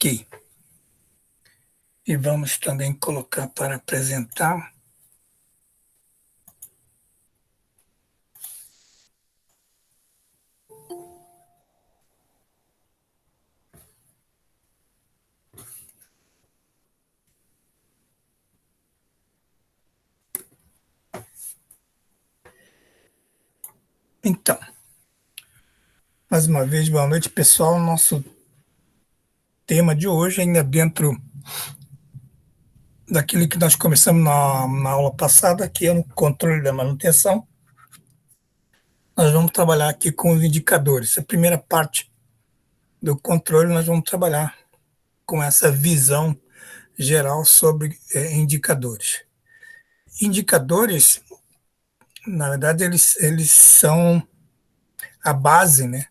Ok. E vamos também colocar para apresentar. Então, mais uma vez, boa noite, pessoal. Nosso tema de hoje, ainda dentro daquilo que nós começamos na aula passada, que é o controle da manutenção. Nós vamos trabalhar aqui com os indicadores. A primeira parte do controle, nós vamos trabalhar com essa visão geral sobre indicadores. Indicadores, na verdade, eles são a base, né,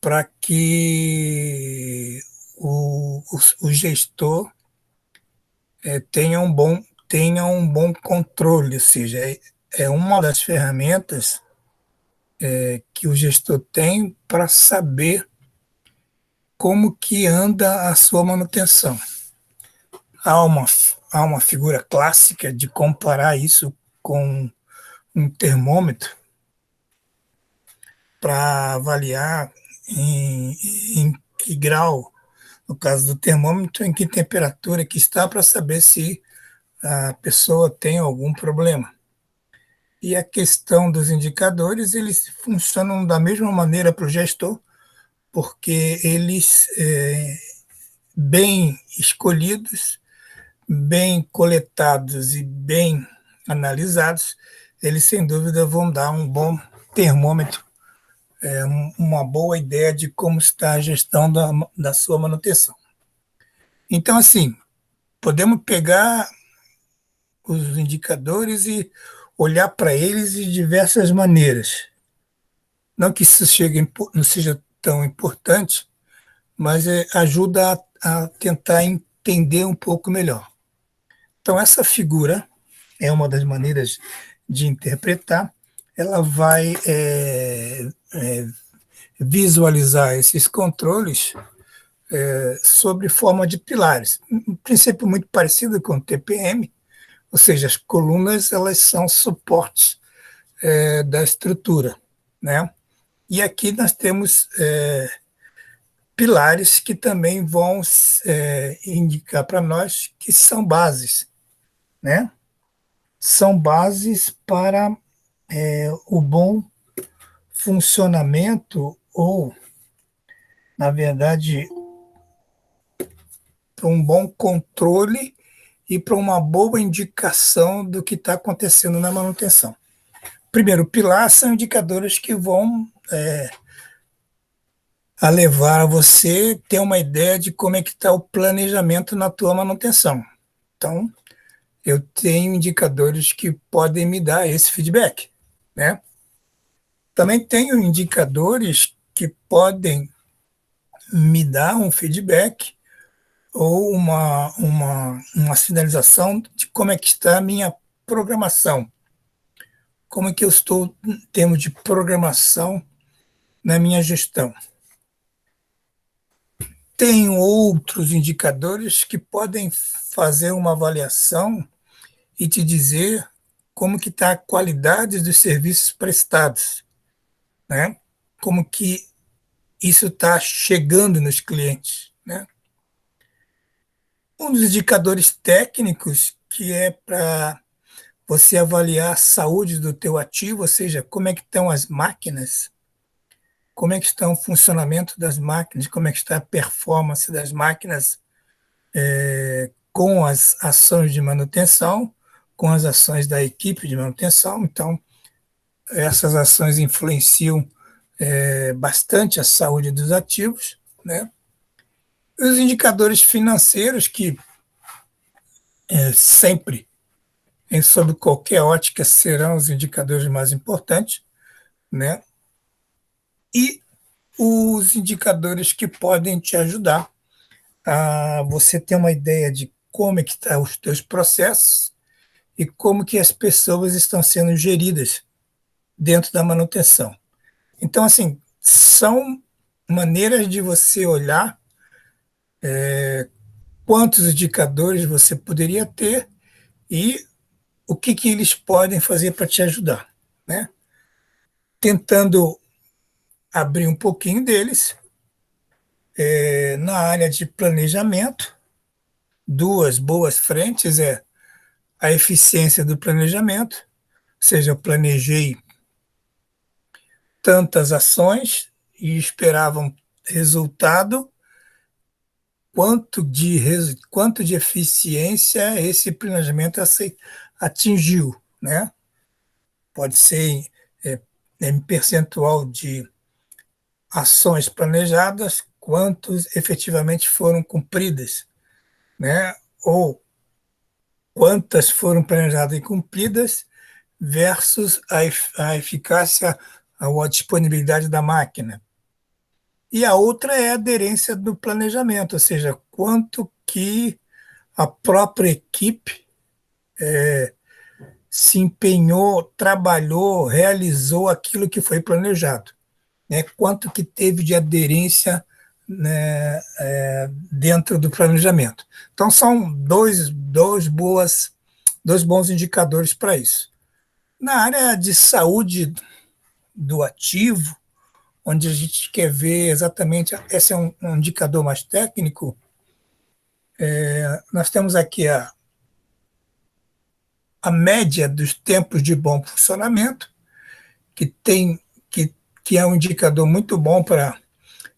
para que o gestor tenha um bom controle, ou seja, é uma das ferramentas que o gestor tem para saber como que anda a sua manutenção. Há uma, há uma figura clássica de comparar isso com um termômetro para avaliar em, em que grau, no caso do termômetro, em que temperatura que está para saber se a pessoa tem algum problema. E a questão dos indicadores, eles funcionam da mesma maneira para o gestor, porque eles, bem escolhidos, bem coletados e bem analisados, eles sem dúvida vão dar um bom termômetro, uma boa ideia de como está a gestão da sua manutenção. Então, assim, podemos pegar os indicadores e olhar para eles de diversas maneiras. Não que isso não seja tão importante, mas ajuda a tentar entender um pouco melhor. Então, essa figura é uma das maneiras de interpretar. Ela vai visualizar esses controles sobre forma de pilares. Um princípio muito parecido com o TPM, ou seja, as colunas elas são suportes da estrutura, né? E aqui nós temos pilares que também vão indicar para nós que são bases, né? São bases para o bom funcionamento ou, na verdade, para um bom controle e para uma boa indicação do que está acontecendo na manutenção. Primeiro pilar são indicadores que vão a levar a você ter uma ideia de como é que está o planejamento na tua manutenção. Então, eu tenho indicadores que podem me dar esse feedback, né? Também tenho indicadores que podem me dar um feedback ou uma sinalização de como é que está a minha programação, como é que eu estou em termos de programação na minha gestão. Tenho outros indicadores que podem fazer uma avaliação e te dizer como que está a qualidade dos serviços prestados, né? Como que isso está chegando nos clientes, né? Um dos indicadores técnicos que é para você avaliar a saúde do teu ativo, ou seja, como é que estão as máquinas, como é que está o funcionamento das máquinas, como é que está a performance das máquinas com as ações de manutenção, com as ações da equipe de manutenção. Então, essas ações influenciam bastante a saúde dos ativos, né? Os indicadores financeiros, que sempre, sob qualquer ótica, serão os indicadores mais importantes, né? E os indicadores que podem te ajudar a você ter uma ideia de como é que estão os teus processos e como que as pessoas estão sendo geridas dentro da manutenção. Então, assim, são maneiras de você olhar quantos indicadores você poderia ter e o que eles podem fazer para te ajudar, né? Tentando abrir um pouquinho deles, na área de planejamento, duas boas frentes é a eficiência do planejamento, ou seja, eu planejei tantas ações e esperava um resultado, quanto de eficiência esse planejamento atingiu, né? Pode ser é, em percentual de ações planejadas, quantos efetivamente foram cumpridas, né? Ou quantas foram planejadas e cumpridas versus a eficácia ou a disponibilidade da máquina. E a outra é a aderência do planejamento, ou seja, quanto que a própria equipe se empenhou, trabalhou, realizou aquilo que foi planejado, né? Quanto que teve de aderência, né, dentro do planejamento. Então, são dois bons indicadores para isso. Na área de saúde do ativo, onde a gente quer ver exatamente, esse é um indicador mais técnico, nós temos aqui a média dos tempos de bom funcionamento, que tem que é um indicador muito bom para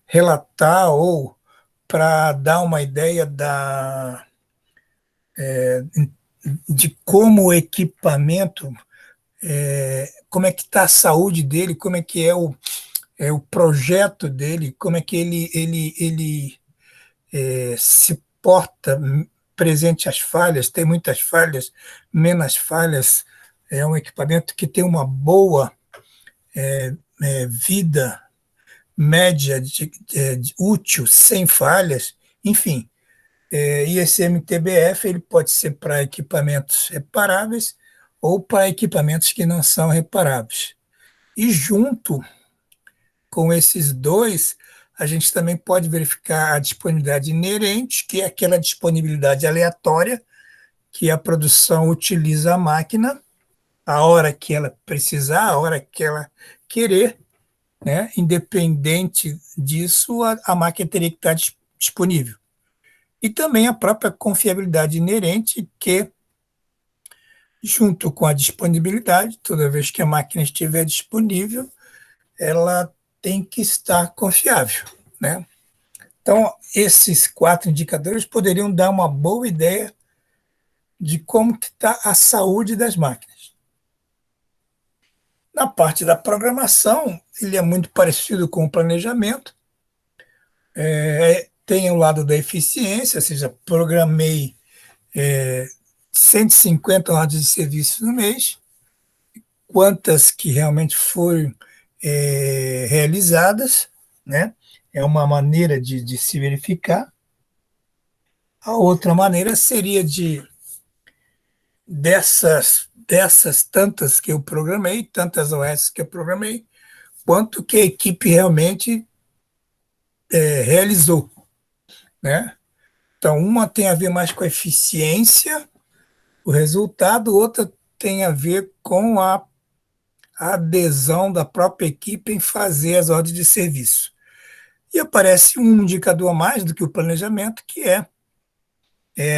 relatar ou para dar uma ideia de como o equipamento, como é que está a saúde dele, como é que é o projeto dele, como é que ele se porta presente às falhas, tem muitas falhas, menos falhas, é um equipamento que tem uma boa vida média útil, sem falhas, enfim. E esse MTBF ele pode ser para equipamentos reparáveis ou para equipamentos que não são reparáveis. E junto com esses dois, a gente também pode verificar a disponibilidade inerente, que é aquela disponibilidade aleatória que a produção utiliza a máquina a hora que ela precisar, a hora que ela querer, né? Independente disso, a máquina teria que estar disponível. E também a própria confiabilidade inerente, que, junto com a disponibilidade, toda vez que a máquina estiver disponível, ela tem que estar confiável, né? Então, esses quatro indicadores poderiam dar uma boa ideia de como está a saúde das máquinas. Na parte da programação, ele é muito parecido com o planejamento. Tem o lado da eficiência, ou seja, programei 150 horas de serviço no mês, quantas que realmente foram realizadas, né? É uma maneira de se verificar. A outra maneira seria dessas tantas que eu programei, tantas OS que eu programei, quanto que a equipe realmente realizou, né? Então, uma tem a ver mais com a eficiência, o resultado, outra tem a ver com a adesão da própria equipe em fazer as ordens de serviço. E aparece um indicador a mais do que o planejamento, que é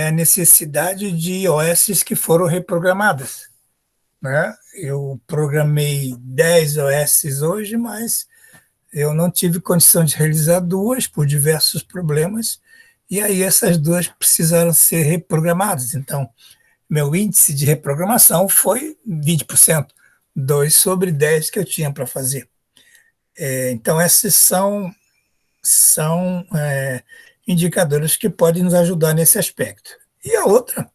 a necessidade de OS que foram reprogramadas, né? Eu programei 10 OS hoje, mas eu não tive condição de realizar duas por diversos problemas, e aí essas duas precisaram ser reprogramadas. Então, meu índice de reprogramação foi 20%, 2 sobre 10 que eu tinha para fazer. Então, esses são indicadores que podem nos ajudar nesse aspecto. E a outra,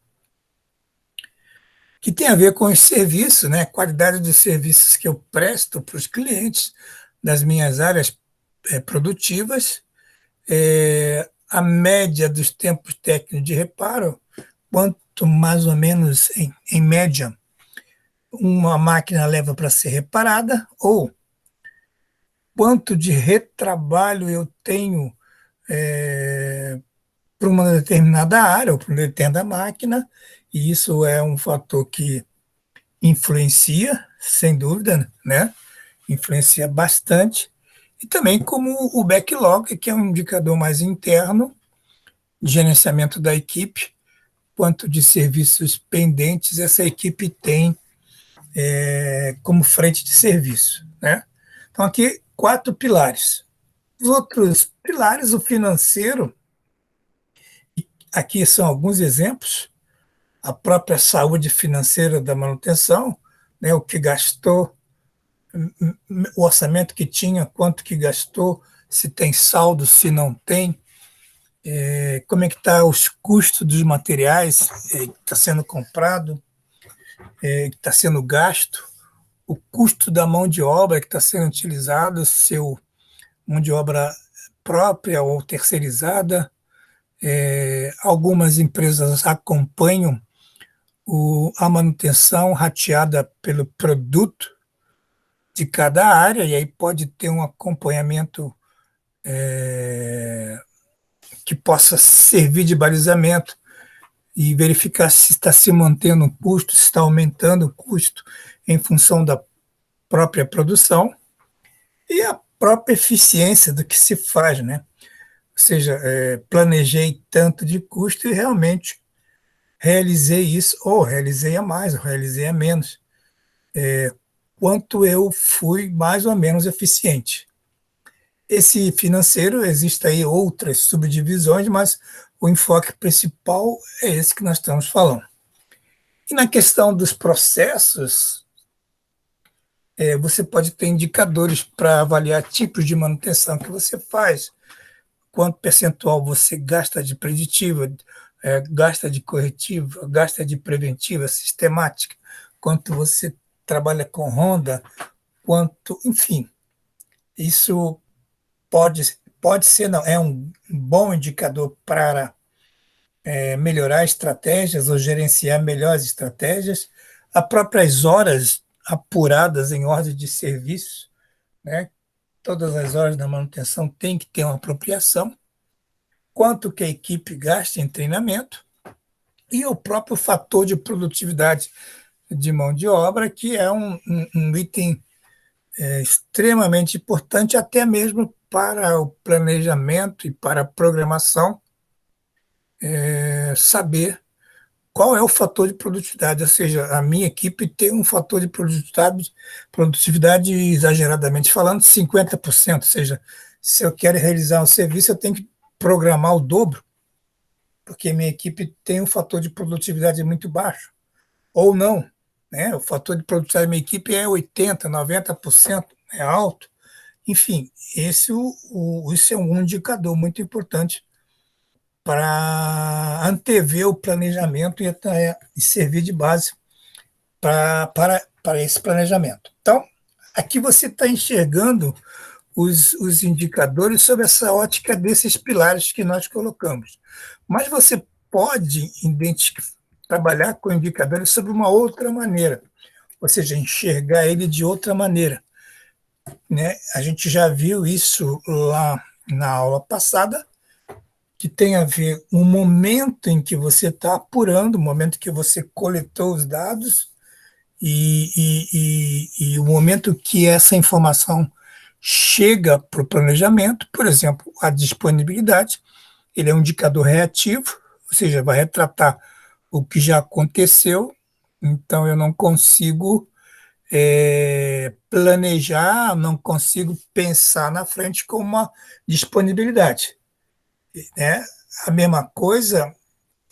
que tem a ver com os serviços, né? Qualidade dos serviços que eu presto para os clientes das minhas áreas produtivas, a média dos tempos técnicos de reparo, quanto mais ou menos, em média, uma máquina leva para ser reparada, ou quanto de retrabalho eu tenho para uma determinada área ou para uma determinada máquina, e isso é um fator que influencia, sem dúvida, né? Influencia bastante. E também como o backlog, que é um indicador mais interno de gerenciamento da equipe, quanto de serviços pendentes essa equipe tem como frente de serviço, né? Então, aqui, 4 pilares. Os outros pilares, o financeiro, aqui são alguns exemplos, a própria saúde financeira da manutenção, né, o que gastou, o orçamento que tinha, quanto que gastou, se tem saldo, se não tem, como é que está os custos dos materiais que está sendo comprado, que está sendo gasto, o custo da mão de obra que está sendo utilizada, seu mão de obra própria ou terceirizada. Algumas empresas acompanham a manutenção rateada pelo produto de cada área, e aí pode ter um acompanhamento que possa servir de balizamento e verificar se está se mantendo o custo, se está aumentando o custo em função da própria produção e a própria eficiência do que se faz, né? Ou seja, planejei tanto de custo e realmente realizei isso, ou realizei a mais, ou realizei a menos. Quanto eu fui mais ou menos eficiente. Esse financeiro, existe aí outras subdivisões, mas o enfoque principal é esse que nós estamos falando. E na questão dos processos, você pode ter indicadores para avaliar tipos de manutenção que você faz, quanto percentual você gasta de preditiva, gasta de corretiva, gasta de preventiva, sistemática, quanto você trabalha com ronda, quanto, enfim, isso pode ser, não, é um bom indicador para melhorar estratégias ou gerenciar melhores estratégias, as próprias horas apuradas em ordem de serviço, né? Todas as horas da manutenção tem que ter uma apropriação, quanto que a equipe gasta em treinamento e o próprio fator de produtividade de mão de obra, que é um item extremamente importante até mesmo para o planejamento e para a programação, saber qual é o fator de produtividade, ou seja, a minha equipe tem um fator de produtividade exageradamente falando, 50%, ou seja, se eu quero realizar um serviço, eu tenho que programar o dobro, porque minha equipe tem um fator de produtividade muito baixo, ou não, né? O fator de produtividade da minha equipe é 80%, 90%, é alto. Enfim, esse é um indicador muito importante para antever o planejamento e servir de base para esse planejamento. Então, aqui você está enxergando os indicadores sob essa ótica desses pilares que nós colocamos. Mas você pode trabalhar com indicadores sobre uma outra maneira, ou seja, enxergar ele de outra maneira, né? A gente já viu isso lá na aula passada, que tem a ver com o momento em que você está apurando, o momento que você coletou os dados e o momento que essa informação chega para o planejamento, por exemplo, a disponibilidade, ele é um indicador reativo, ou seja, vai retratar o que já aconteceu, então eu não consigo planejar, não consigo pensar na frente com uma disponibilidade, né? A mesma coisa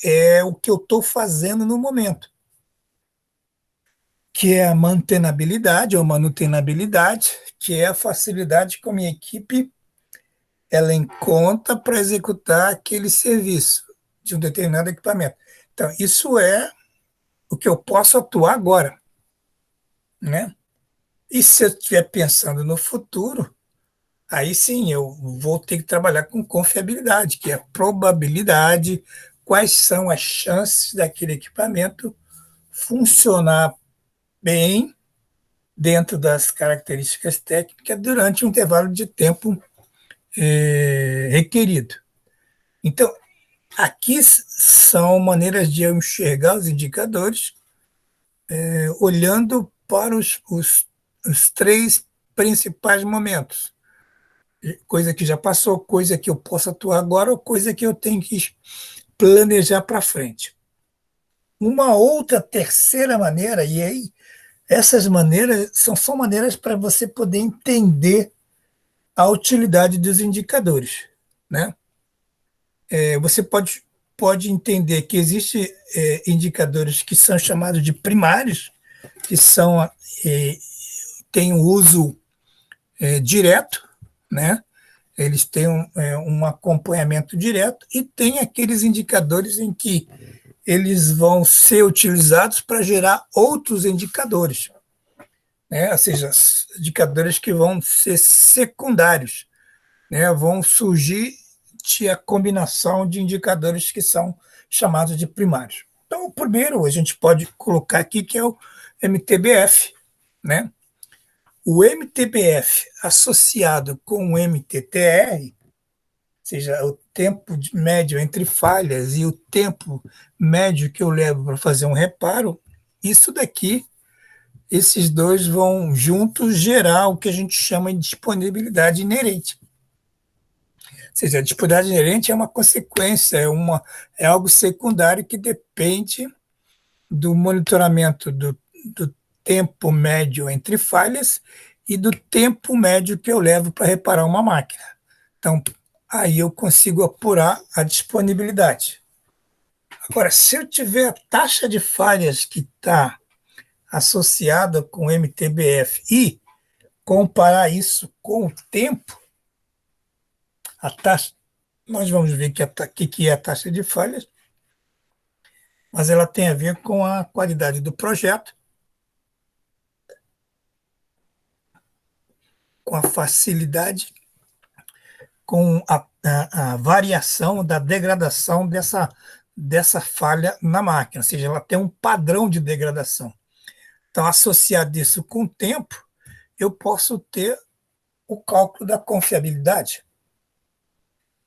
é o que eu estou fazendo no momento, que é a mantenabilidade ou manutenabilidade, que é a facilidade que a minha equipe ela encontra para executar aquele serviço de um determinado equipamento. Então, isso é o que eu posso atuar agora, né? E se eu estiver pensando no futuro, aí sim eu vou ter que trabalhar com confiabilidade, que é a probabilidade, quais são as chances daquele equipamento funcionar bem dentro das características técnicas durante um intervalo de tempo requerido. Então, Aqui são maneiras de eu enxergar os indicadores, olhando para os três principais momentos. Coisa que já passou, coisa que eu posso atuar agora, ou coisa que eu tenho que planejar para frente. Uma outra terceira maneira, e aí essas maneiras são só maneiras para você poder entender a utilidade dos indicadores, né? Você pode entender que existem indicadores que são chamados de primários, que são têm um uso direto, né? Eles têm um acompanhamento direto, e tem aqueles indicadores em que eles vão ser utilizados para gerar outros indicadores, né? Ou seja, indicadores que vão ser secundários, né? Vão surgir a combinação de indicadores que são chamados de primários. Então, o primeiro a gente pode colocar aqui que é o MTBF, né? O MTBF associado com o MTTR, ou seja, o tempo médio entre falhas e o tempo médio que eu levo para fazer um reparo, isso daqui, esses dois vão juntos gerar o que a gente chama de disponibilidade inerente. Ou seja, a disponibilidade inerente é uma consequência, é algo secundário que depende do monitoramento do tempo médio entre falhas e do tempo médio que eu levo para reparar uma máquina. Então, aí eu consigo apurar a disponibilidade. Agora, se eu tiver a taxa de falhas que está associada com o MTBF e comparar isso com o tempo, a taxa, nós vamos ver que é a taxa de falhas, mas ela tem a ver com a qualidade do projeto, com a facilidade, com a variação da degradação dessa falha na máquina, ou seja, ela tem um padrão de degradação. Então, associado isso com o tempo, eu posso ter o cálculo da confiabilidade.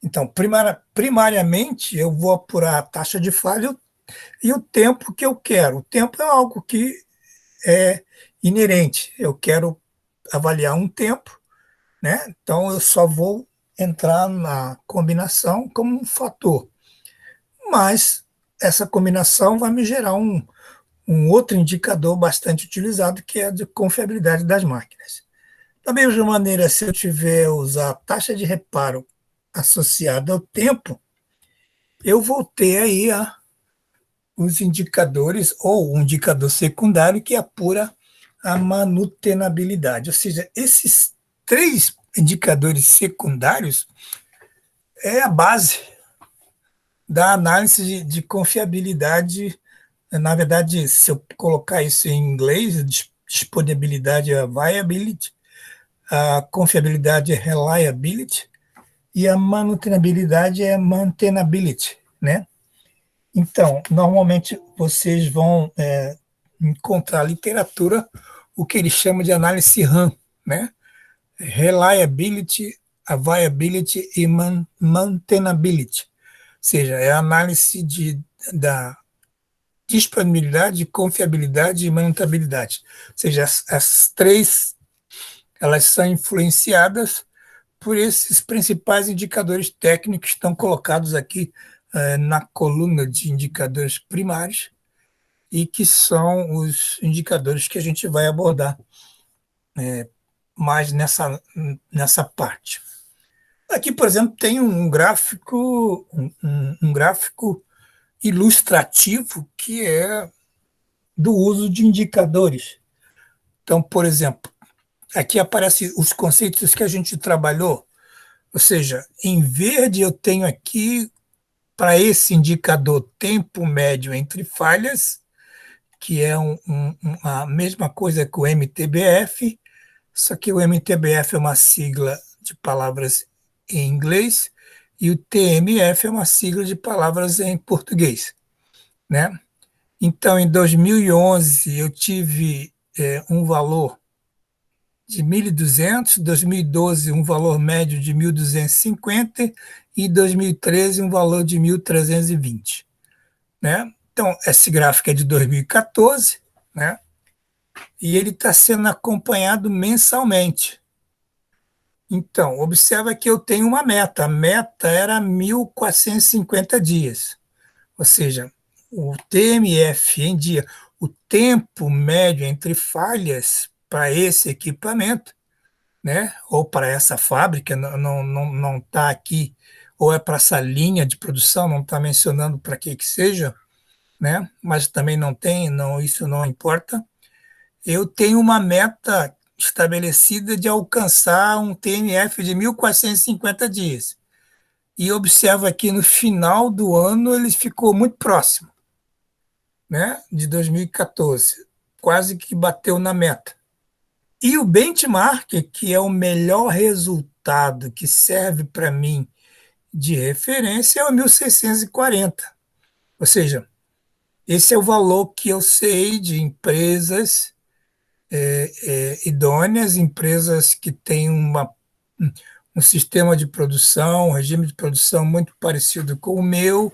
Então, primariamente, eu vou apurar a taxa de falha e o tempo que eu quero. O tempo é algo que é inerente. Eu quero avaliar um tempo, né? Então, eu só vou entrar na combinação como um fator. Mas essa combinação vai me gerar um outro indicador bastante utilizado, que é a de confiabilidade das máquinas. Da mesma maneira, se eu tiver usar a taxa de reparo associada ao tempo, eu vou ter aí os indicadores, ou um indicador secundário que apura a manutenabilidade. Ou seja, esses três indicadores secundários é a base da análise de confiabilidade. Na verdade, se eu colocar isso em inglês, disponibilidade é viability, a confiabilidade é reliability e a manutenabilidade é maintainability, né? Então, normalmente vocês vão encontrar literatura o que eles chamam de análise RAM, né? Reliability, viability e maintainability. Ou seja, é a análise da disponibilidade, confiabilidade e manutenabilidade. Ou seja, as três, elas são influenciadas por esses principais indicadores técnicos que estão colocados aqui na coluna de indicadores primários, e que são os indicadores que a gente vai abordar mais nessa parte. Aqui, por exemplo, tem um gráfico, um gráfico ilustrativo que é do uso de indicadores. Então, por exemplo, aqui aparecem os conceitos que a gente trabalhou, ou seja, em verde eu tenho aqui, para esse indicador, tempo médio entre falhas, que é a mesma coisa que o MTBF, só que o MTBF é uma sigla de palavras em inglês e o TMF é uma sigla de palavras em português, né? Então, em 2011, eu tive um valor de 1.200, 2012 um valor médio de 1.250 e 2013 um valor de 1.320, né? Então, esse gráfico é de 2014, né? E ele está sendo acompanhado mensalmente. Então, observa que eu tenho uma meta. A meta era 1.450 dias. Ou seja, o TMF em dia, o tempo médio entre falhas para esse equipamento, né, ou para essa fábrica, não está aqui, ou é para essa linha de produção, não está mencionando para que seja, né, mas também não tem, não, isso não importa. Eu tenho uma meta estabelecida de alcançar um TMF de 1.450 dias. E observa que no final do ano ele ficou muito próximo, né, de 2014, quase que bateu na meta. E o benchmark, que é o melhor resultado que serve para mim de referência, é o 1.640. Ou seja, esse é o valor que eu sei de empresas idôneas, empresas que têm um sistema de produção, um regime de produção muito parecido com o meu,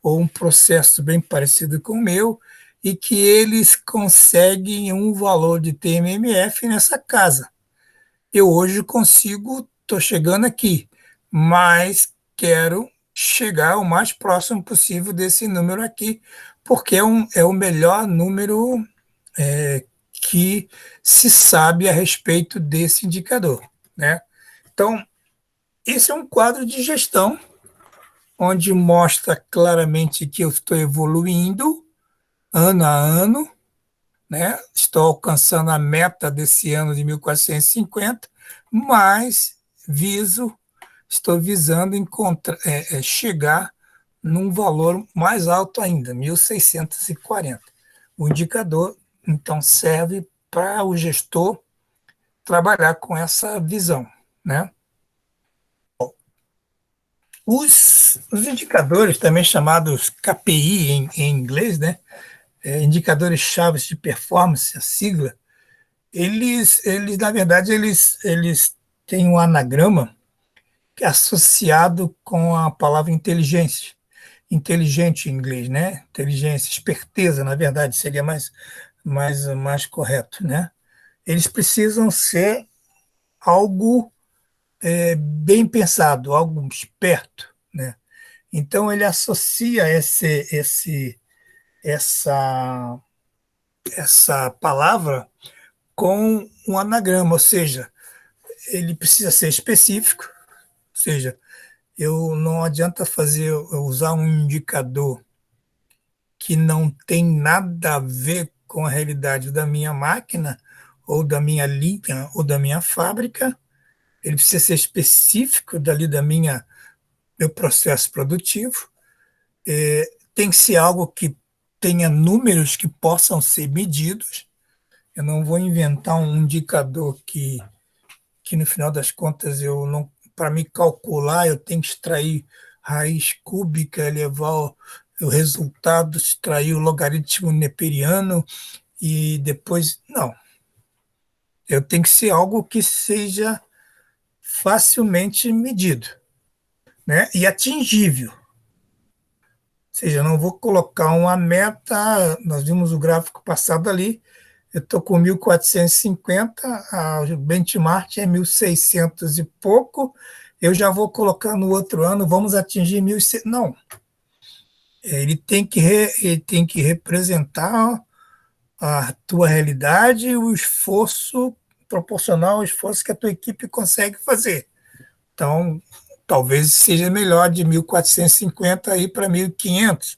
ou um processo bem parecido com o meu, e que eles conseguem um valor de TMMF nessa casa. Eu hoje consigo, estou chegando aqui, mas quero chegar o mais próximo possível desse número aqui, porque é o melhor número que se sabe a respeito desse indicador, né? Então, esse é um quadro de gestão onde mostra claramente que eu estou evoluindo ano a ano, né? Estou alcançando a meta desse ano de 1.450, mas estou visando chegar num valor mais alto ainda, 1.640. O indicador, então, serve para o gestor trabalhar com essa visão, né? Os indicadores, também chamados KPI em inglês, né? Indicadores chaves de performance, a sigla, na verdade, eles têm um anagrama que é associado com a palavra inteligência. Inteligente em inglês, né? Inteligência, esperteza, na verdade, seria mais correto, né? Eles precisam ser algo bem pensado, algo esperto, né? Então ele associa essa, essa palavra com um anagrama, ou seja, ele precisa ser específico, ou seja, eu não adianta eu usar um indicador que não tem nada a ver com a realidade da minha máquina, ou da minha linha, ou da minha fábrica. Ele precisa ser específico dali meu processo produtivo. Tem que ser algo que tenha números que possam ser medidos. Eu não vou inventar um indicador que no final das contas eu não, para me calcular, eu tenho que extrair raiz cúbica, levar o resultado, extrair o logaritmo neperiano e depois. Não. Eu tenho que ser algo que seja facilmente medido, né? E atingível. Ou seja, eu não vou colocar uma meta. Nós vimos o gráfico passado ali. Eu estou com 1.450, o benchmark é 1.600 e pouco. Eu já vou colocar no outro ano, vamos atingir 1.600. Não. Ele tem que representar a tua realidade e o esforço proporcional ao esforço que a tua equipe consegue fazer. Então, talvez seja melhor de 1.450 ir para 1.500,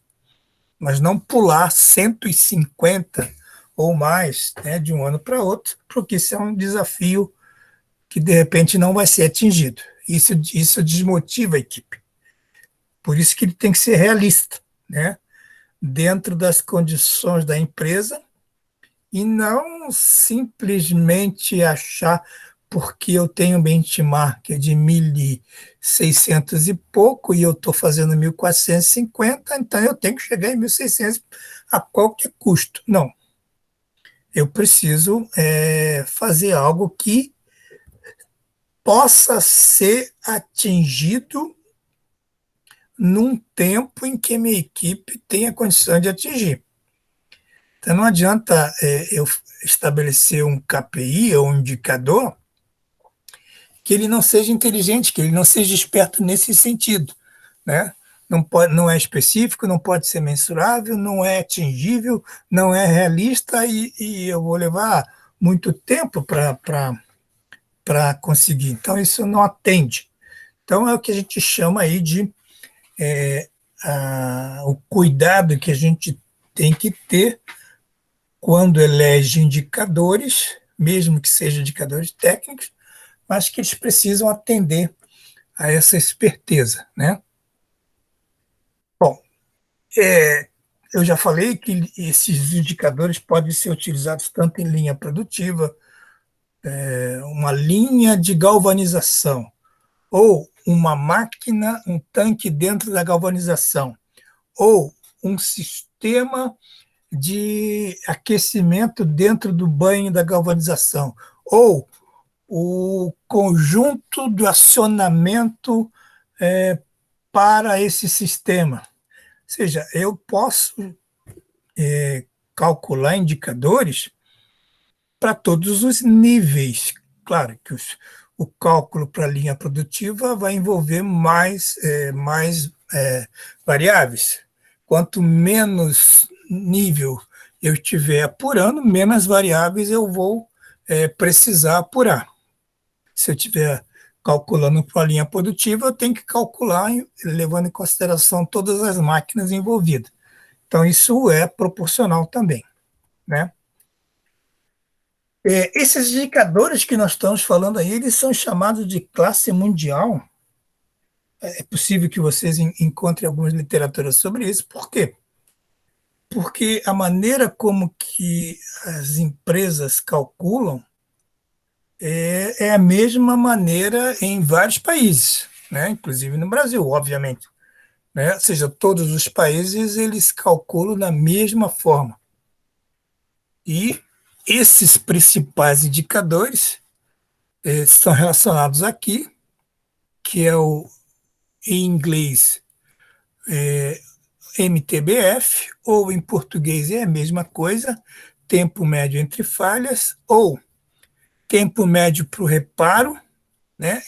mas não pular 150 ou mais, né, de um ano para outro, porque isso é um desafio que de repente não vai ser atingido. Isso desmotiva a equipe. Por isso que ele tem que ser realista, né, dentro das condições da empresa e não simplesmente achar porque eu tenho benchmark de 1.600 e pouco e eu estou fazendo 1.450, então eu tenho que chegar em 1.600 a qualquer custo. Não, eu preciso fazer algo que possa ser atingido num tempo em que a minha equipe tenha condição de atingir. Então, não adianta eu estabelecer um KPI ou um indicador que ele não seja inteligente, que ele não seja esperto nesse sentido, né? Não é específico, não pode ser mensurável, não é atingível, não é realista e eu vou levar muito tempo para conseguir. Então, isso não atende. Então, é o que a gente chama aí de o cuidado que a gente tem que ter quando elege indicadores, mesmo que sejam indicadores técnicos, mas que eles precisam atender a essa esperteza, né? Bom, eu já falei que esses indicadores podem ser utilizados tanto em linha produtiva, uma linha de galvanização, ou uma máquina, um tanque dentro da galvanização, ou um sistema de aquecimento dentro do banho da galvanização, ou o conjunto do acionamento para esse sistema. Ou seja, eu posso calcular indicadores para todos os níveis. Claro que o cálculo para a linha produtiva vai envolver mais variáveis. Quanto menos nível eu estiver apurando, menos variáveis eu vou precisar apurar. Se eu estiver calculando para a linha produtiva, eu tenho que calcular levando em consideração todas as máquinas envolvidas. Então, isso é proporcional também, né? Esses indicadores que nós estamos falando aí, eles são chamados de classe mundial. É possível que vocês encontrem algumas literaturas sobre isso. Por quê? Porque a maneira como que as empresas calculam é a mesma maneira em vários países, né? Inclusive no Brasil, obviamente. Né? Ou seja, todos os países eles calculam da mesma forma. E esses principais indicadores estão relacionados aqui, que é em inglês, MTBF, ou em português é a mesma coisa, tempo médio entre falhas, ou tempo médio para o reparo, né,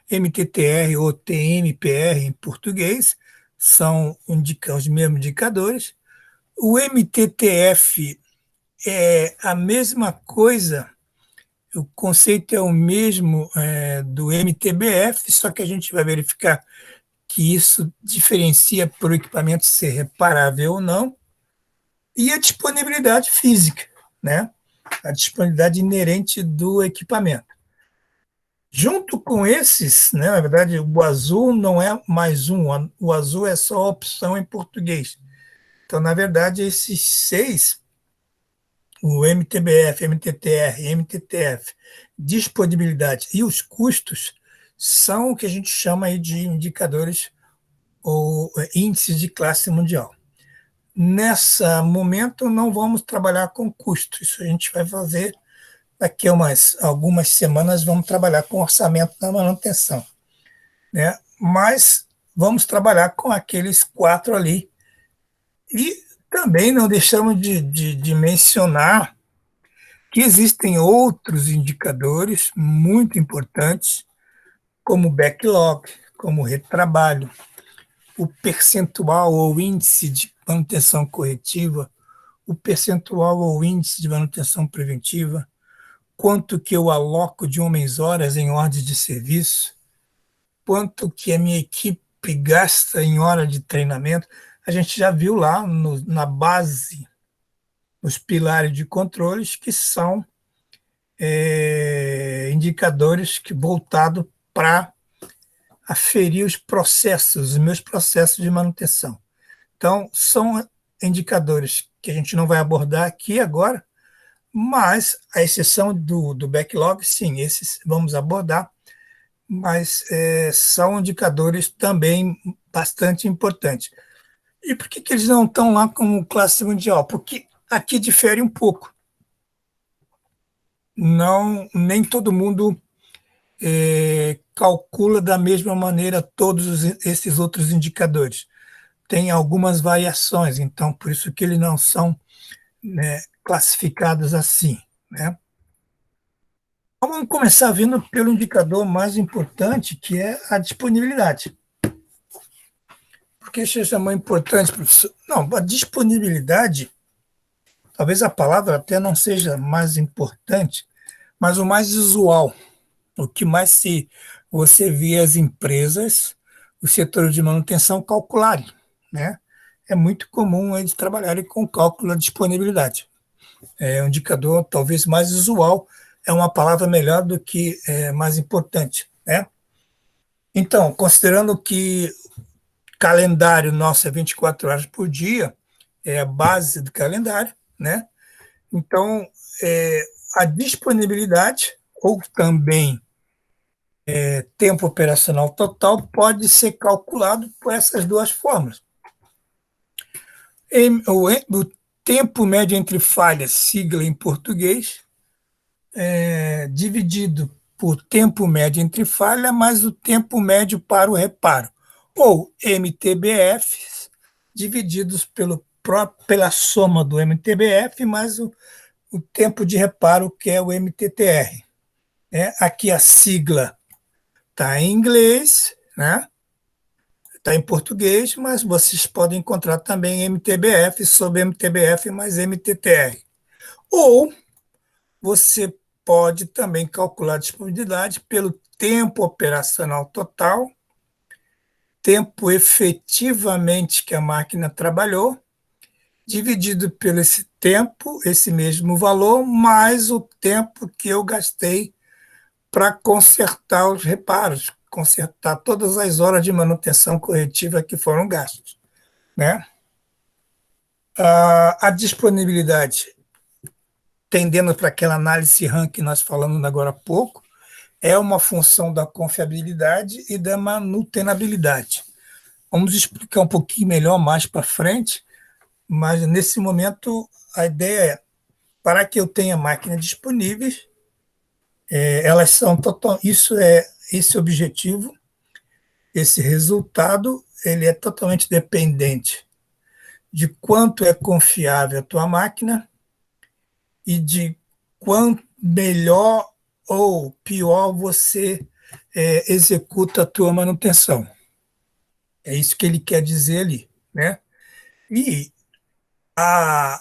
MTTR ou TMPR em português, são os mesmos indicadores. O MTTF é a mesma coisa, o conceito é o mesmo do MTBF, só que a gente vai verificar que isso diferencia por o equipamento ser reparável ou não, e a disponibilidade física, né? A disponibilidade inerente do equipamento. Junto com esses, né, na verdade, o azul não é mais um, o azul é só a opção em português. Então, na verdade, esses seis, o MTBF, MTTR, MTTF, disponibilidade e os custos, são o que a gente chama aí de indicadores ou índices de classe mundial. Nessa momento, não vamos trabalhar com custos, isso a gente vai fazer daqui a algumas semanas, vamos trabalhar com orçamento da manutenção, né? Mas vamos trabalhar com aqueles quatro ali. E também não deixamos de mencionar que existem outros indicadores muito importantes, como backlog, como retrabalho, o percentual ou índice de manutenção corretiva, o percentual ou índice de manutenção preventiva, quanto que eu aloco de homens-horas em ordem de serviço, quanto que a minha equipe gasta em hora de treinamento. A gente já viu lá na base, os pilares de controles, que são indicadores voltados para aferir os meus processos de manutenção. Então, são indicadores que a gente não vai abordar aqui agora, mas, à exceção do backlog, sim, esses vamos abordar, mas são indicadores também bastante importantes. E por que eles não estão lá como classe mundial? Porque aqui difere um pouco. Não, nem todo mundo calcula da mesma maneira todos esses outros indicadores. Tem algumas variações, então por isso que eles não são, né, classificados assim, né? Então, vamos começar vindo pelo indicador mais importante, que é a disponibilidade. Por que isso é muito importante, professor? Não, a disponibilidade, talvez a palavra até não seja mais importante, mas o mais usual, o que mais se você vê as empresas, os setores de manutenção calcularem, né? É muito comum eles trabalharem com cálculo da disponibilidade. É um indicador talvez mais usual, é uma palavra melhor do que mais importante, né? Então, considerando que calendário nosso é 24 horas por dia, é a base do calendário, né? Então, é, a disponibilidade, ou também tempo operacional total, pode ser calculado por essas duas formas. O tempo médio entre falhas, sigla em português, dividido por tempo médio entre falha, mais o tempo médio para o reparo, ou MTBF, divididos pela soma do MTBF mais o tempo de reparo, que é o MTTR. Aqui a sigla está em inglês, né? Está em português, mas vocês podem encontrar também MTBF sobre MTBF mais MTTR. Ou você pode também calcular a disponibilidade pelo tempo operacional total, tempo efetivamente que a máquina trabalhou, dividido pelo esse tempo, esse mesmo valor, mais o tempo que eu gastei para consertar os reparos, consertar todas as horas de manutenção corretiva que foram gastos, né? A disponibilidade, tendendo para aquela análise RAM que nós falamos agora há pouco, é uma função da confiabilidade e da manutenabilidade. Vamos explicar um pouquinho melhor mais para frente, mas nesse momento a ideia é, para que eu tenha máquinas disponíveis, elas são total, isso é esse objetivo, esse resultado, ele é totalmente dependente de quanto é confiável a tua máquina e de quanto melhor ou pior você executa a tua manutenção. É isso que ele quer dizer ali, né? E a,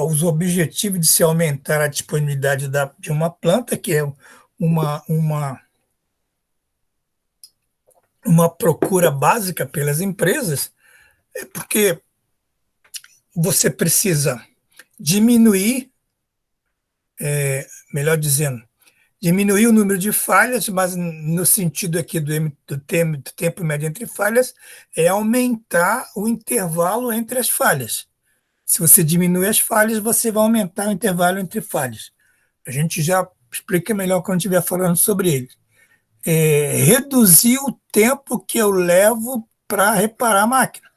os objetivos de se aumentar a disponibilidade de uma planta, que é uma, uma, uma procura básica pelas empresas, é porque você precisa diminuir, melhor dizendo, diminuir o número de falhas, mas no sentido aqui do tempo médio entre falhas, é aumentar o intervalo entre as falhas. Se você diminui as falhas, você vai aumentar o intervalo entre falhas. A gente já explica melhor quando estiver falando sobre ele. Reduzir o tempo que eu levo para reparar a máquina,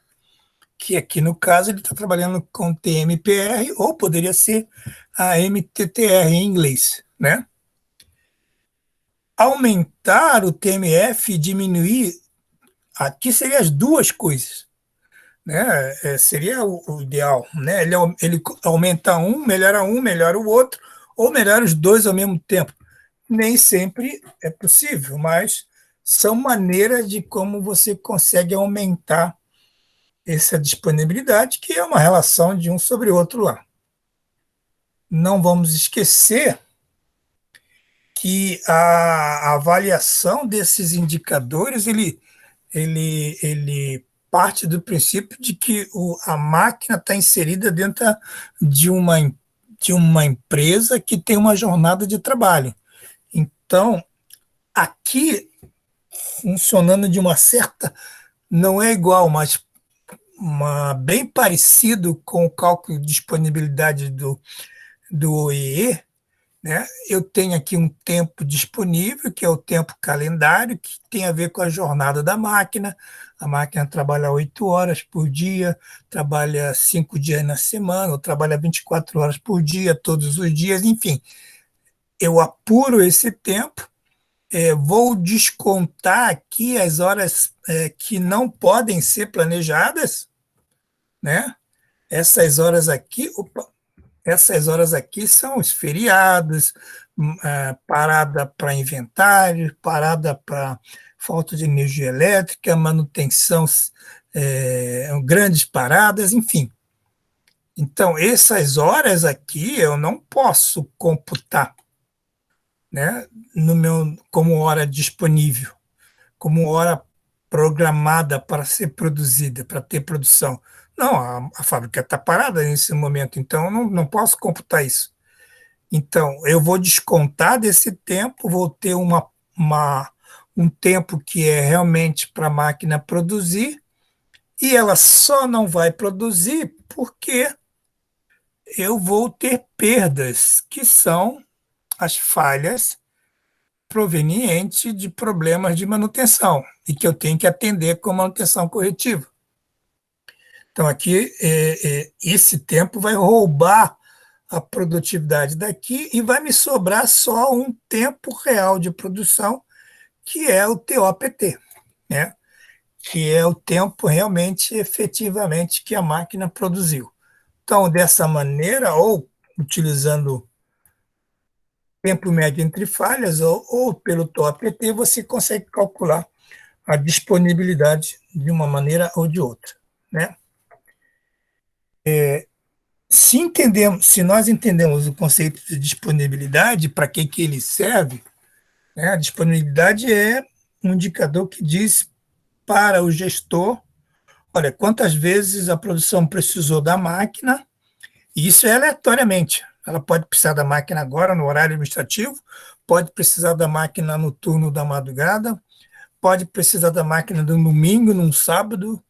que aqui no caso ele está trabalhando com TMPR, ou poderia ser a MTTR em inglês, né? Aumentar o TMF e diminuir, aqui seriam as duas coisas, né? Seria o ideal, né? Ele aumenta um, melhora o outro, ou melhora os dois ao mesmo tempo. Nem sempre é possível, mas são maneiras de como você consegue aumentar essa disponibilidade, que é uma relação de um sobre o outro lá. Não vamos esquecer que a avaliação desses indicadores, ele parte do princípio de que a máquina está inserida dentro de uma empresa que tem uma jornada de trabalho. Então, aqui, funcionando de uma certa, não é igual, mas bem parecido com o cálculo de disponibilidade do OEE, né? Eu tenho aqui um tempo disponível, que é o tempo calendário, que tem a ver com a jornada da máquina. A máquina trabalha 8 horas por dia, trabalha 5 dias na semana, ou trabalha 24 horas por dia, todos os dias, enfim. Eu apuro esse tempo, vou descontar aqui as horas que não podem ser planejadas, né? Essas horas aqui, opa, essas horas aqui são os feriados, parada para inventário, parada para falta de energia elétrica, manutenção, grandes paradas, enfim. Então, essas horas aqui eu não posso computar, né, como hora disponível, como hora programada para ser produzida, para ter produção. Não, a fábrica está parada nesse momento, então eu não posso computar isso. Então, eu vou descontar desse tempo, vou ter um tempo que é realmente para a máquina produzir, e ela só não vai produzir porque eu vou ter perdas, que são as falhas provenientes de problemas de manutenção, e que eu tenho que atender com manutenção corretiva. Então, aqui, esse tempo vai roubar a produtividade daqui e vai me sobrar só um tempo real de produção, que é o TOPT, né? Que é o tempo realmente, efetivamente, que a máquina produziu. Então, dessa maneira, ou utilizando tempo médio entre falhas, ou pelo TOPT, você consegue calcular a disponibilidade de uma maneira ou de outra, né? Se nós entendemos o conceito de disponibilidade, para que ele serve, né? A disponibilidade é um indicador que diz para o gestor, olha, quantas vezes a produção precisou da máquina, e isso é aleatoriamente. Ela pode precisar da máquina agora, no horário administrativo, pode precisar da máquina no turno da madrugada, pode precisar da máquina no domingo, num sábado.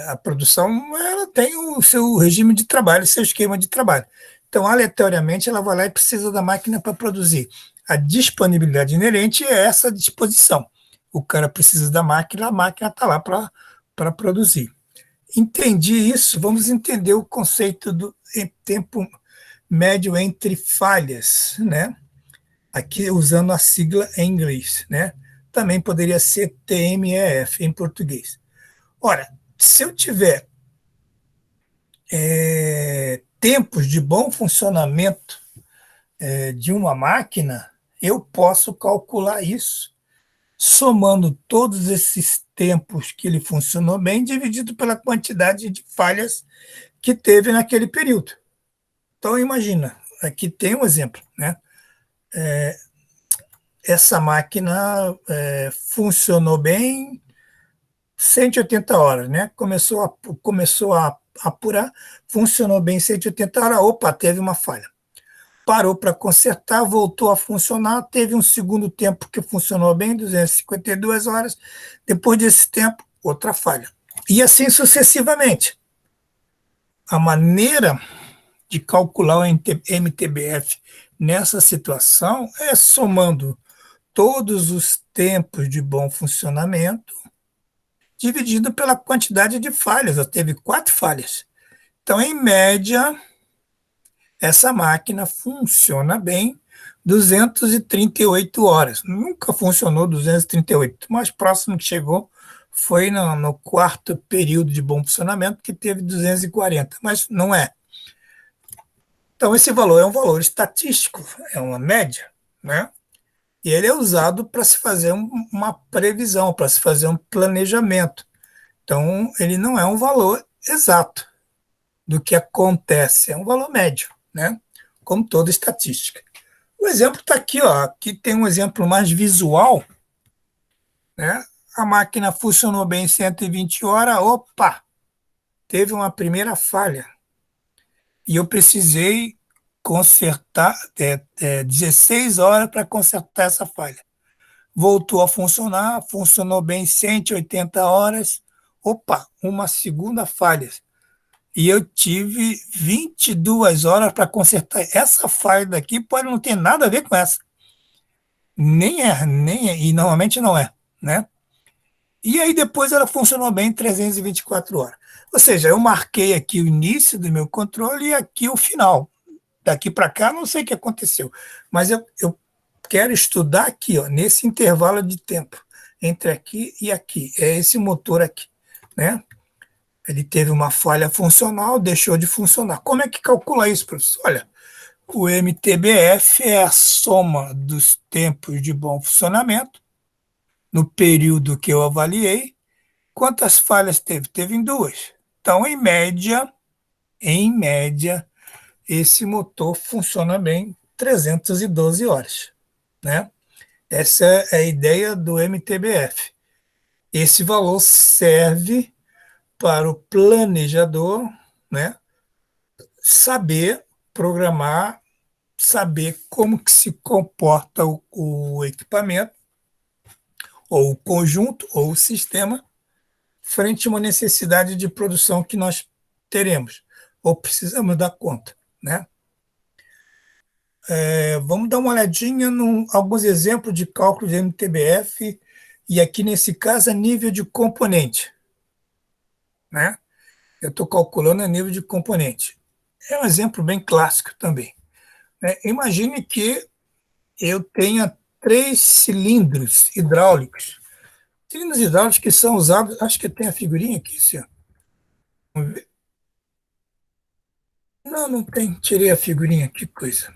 A produção, ela tem o seu regime de trabalho, seu esquema de trabalho. Então, aleatoriamente, ela vai lá e precisa da máquina para produzir. A disponibilidade inerente é essa disposição. O cara precisa da máquina, a máquina está lá para produzir. Entendi isso, vamos entender o conceito do tempo médio entre falhas, né? Aqui usando a sigla em inglês, né? Também poderia ser TMEF em português. Ora, se eu tiver tempos de bom funcionamento de uma máquina, eu posso calcular isso somando todos esses tempos que ele funcionou bem, dividido pela quantidade de falhas que teve naquele período. Então, imagina, aqui tem um exemplo, né? Essa máquina funcionou bem 180 horas, né? Começou a apurar, funcionou bem 180 horas, opa, teve uma falha. Parou para consertar, voltou a funcionar, teve um segundo tempo que funcionou bem, 252 horas, depois desse tempo, outra falha. E assim sucessivamente. A maneira de calcular o MTBF nessa situação é somando todos os tempos de bom funcionamento dividido pela quantidade de falhas. Eu teve 4 falhas. Então, em média, essa máquina funciona bem 238 horas. Nunca funcionou 238. O mais próximo que chegou foi no quarto período de bom funcionamento, que teve 240, mas não é. Então, esse valor é um valor estatístico, é uma média, né? E ele é usado para se fazer uma previsão, para se fazer um planejamento. Então, ele não é um valor exato do que acontece, é um valor médio, né? Como toda estatística. O exemplo está aqui, ó. Aqui tem um exemplo mais visual, né? A máquina funcionou bem 120 horas, opa, teve uma primeira falha. E eu precisei consertar 16 horas para consertar essa falha. Voltou a funcionar, funcionou bem 180 horas, opa, uma segunda falha. E eu tive 22 horas para consertar. Essa falha daqui pode não ter nada a ver com essa. E normalmente não é, né? E aí depois ela funcionou bem 324 horas. Ou seja, eu marquei aqui o início do meu controle e aqui o final. Daqui para cá, não sei o que aconteceu. Mas eu quero estudar aqui, ó, nesse intervalo de tempo, entre aqui e aqui. É esse motor aqui, né? Ele teve uma falha funcional, deixou de funcionar. Como é que calcula isso, professor? Olha, o MTBF é a soma dos tempos de bom funcionamento no período que eu avaliei. Quantas falhas teve? Teve em duas. Então, em média, esse motor funciona bem 312 horas, né? Essa é a ideia do MTBF. Esse valor serve para o planejador, né, saber programar, saber como que se comporta o equipamento, ou o conjunto, ou o sistema, frente a uma necessidade de produção que nós teremos, ou precisamos dar conta, né? Vamos dar uma olhadinha em alguns exemplos de cálculo de MTBF, e aqui nesse caso é nível de componente, né? Eu estou calculando a nível de componente. É um exemplo bem clássico também, né? Imagine que eu tenha três cilindros hidráulicos. Cilindros hidráulicos que são usados, acho que tem a figurinha aqui, senhor. Vamos ver. Não, não tem. Tirei a figurinha, que coisa.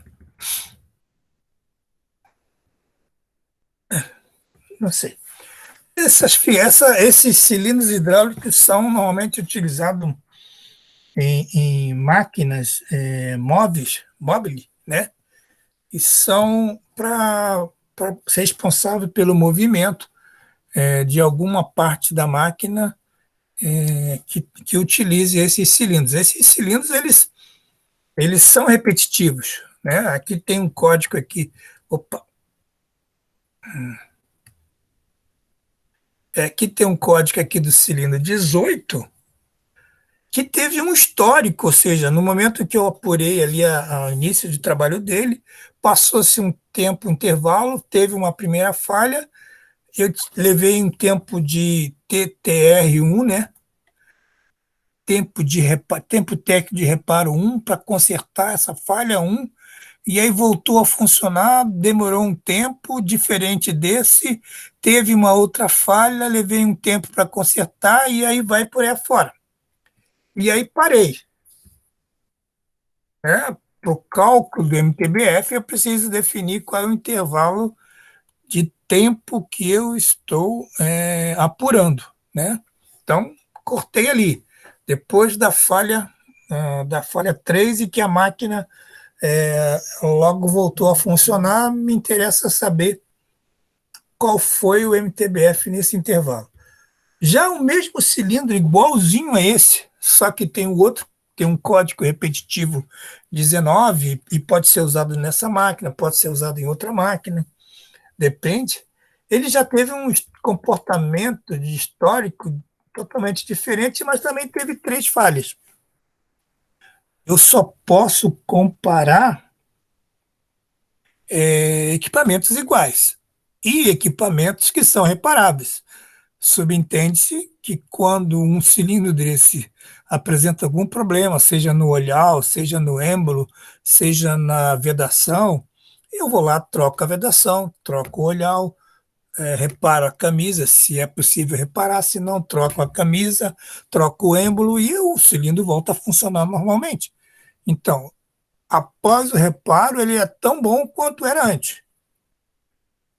Não sei. Esses cilindros hidráulicos são normalmente utilizados em máquinas móveis, né? E são para ser responsável pelo movimento de alguma parte da máquina que utilize esses cilindros. Esses cilindros eles são repetitivos, né? Aqui tem um código aqui. Opa, aqui tem um código aqui do cilindro 18 que teve um histórico, ou seja, no momento que eu apurei ali o início de trabalho dele, passou-se um tempo, um intervalo, teve uma primeira falha, eu levei um tempo de TTR1, né? Tempo técnico de reparo 1 para consertar essa falha 1, e aí voltou a funcionar, demorou um tempo, diferente desse, teve uma outra falha, levei um tempo para consertar, e aí vai por aí afora. E aí parei. Né? Para o cálculo do MTBF, eu preciso definir qual é o intervalo de tempo que eu estou apurando. Né? Então, cortei ali. Depois da falha 3 e que a máquina logo voltou a funcionar, me interessa saber qual foi o MTBF nesse intervalo. Já o mesmo cilindro, igualzinho a esse, só que tem o outro, tem um código repetitivo 19 e pode ser usado nessa máquina, pode ser usado em outra máquina, depende. Ele já teve um comportamento de histórico totalmente diferente, mas também teve três falhas. Eu só posso comparar equipamentos iguais e equipamentos que são reparáveis. Subentende-se que quando um cilindro desse apresenta algum problema, seja no olhar, seja no êmbolo, seja na vedação, eu vou lá, troco a vedação, troco o olhar, reparo a camisa, se é possível reparar, se não, troco a camisa, troco o êmbolo e o cilindro volta a funcionar normalmente. Então, após o reparo, ele é tão bom quanto era antes,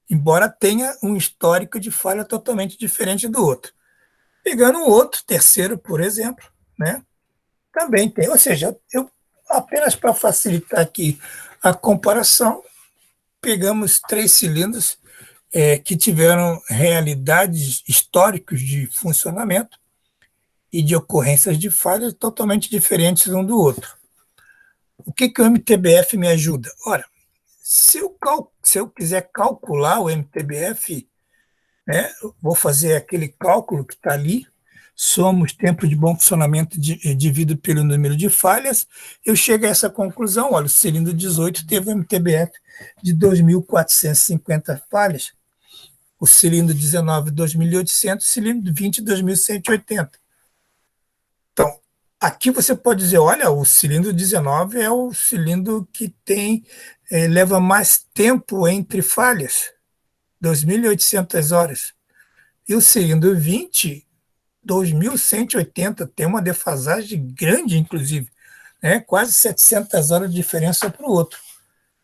embora tenha um histórico de falha totalmente diferente do outro. Pegando um outro, terceiro, por exemplo, né? Também tem, ou seja, eu apenas para facilitar aqui a comparação, pegamos três cilindros que tiveram realidades históricos de funcionamento e de ocorrências de falhas totalmente diferentes um do outro. O que o MTBF me ajuda? Ora, se eu quiser calcular o MTBF, né, vou fazer aquele cálculo que está ali, somos tempo de bom funcionamento dividido pelo número de falhas, eu chego a essa conclusão, olha, o cilindro 18 teve um MTBF de 2.450 falhas, o cilindro 19, 2.800, o cilindro 20, 2.180. Então, aqui você pode dizer, olha, o cilindro 19 é o cilindro que leva mais tempo entre falhas, 2.800 horas. E o cilindro 20, 2.180, tem uma defasagem grande, inclusive, né? Quase 700 horas de diferença para o outro.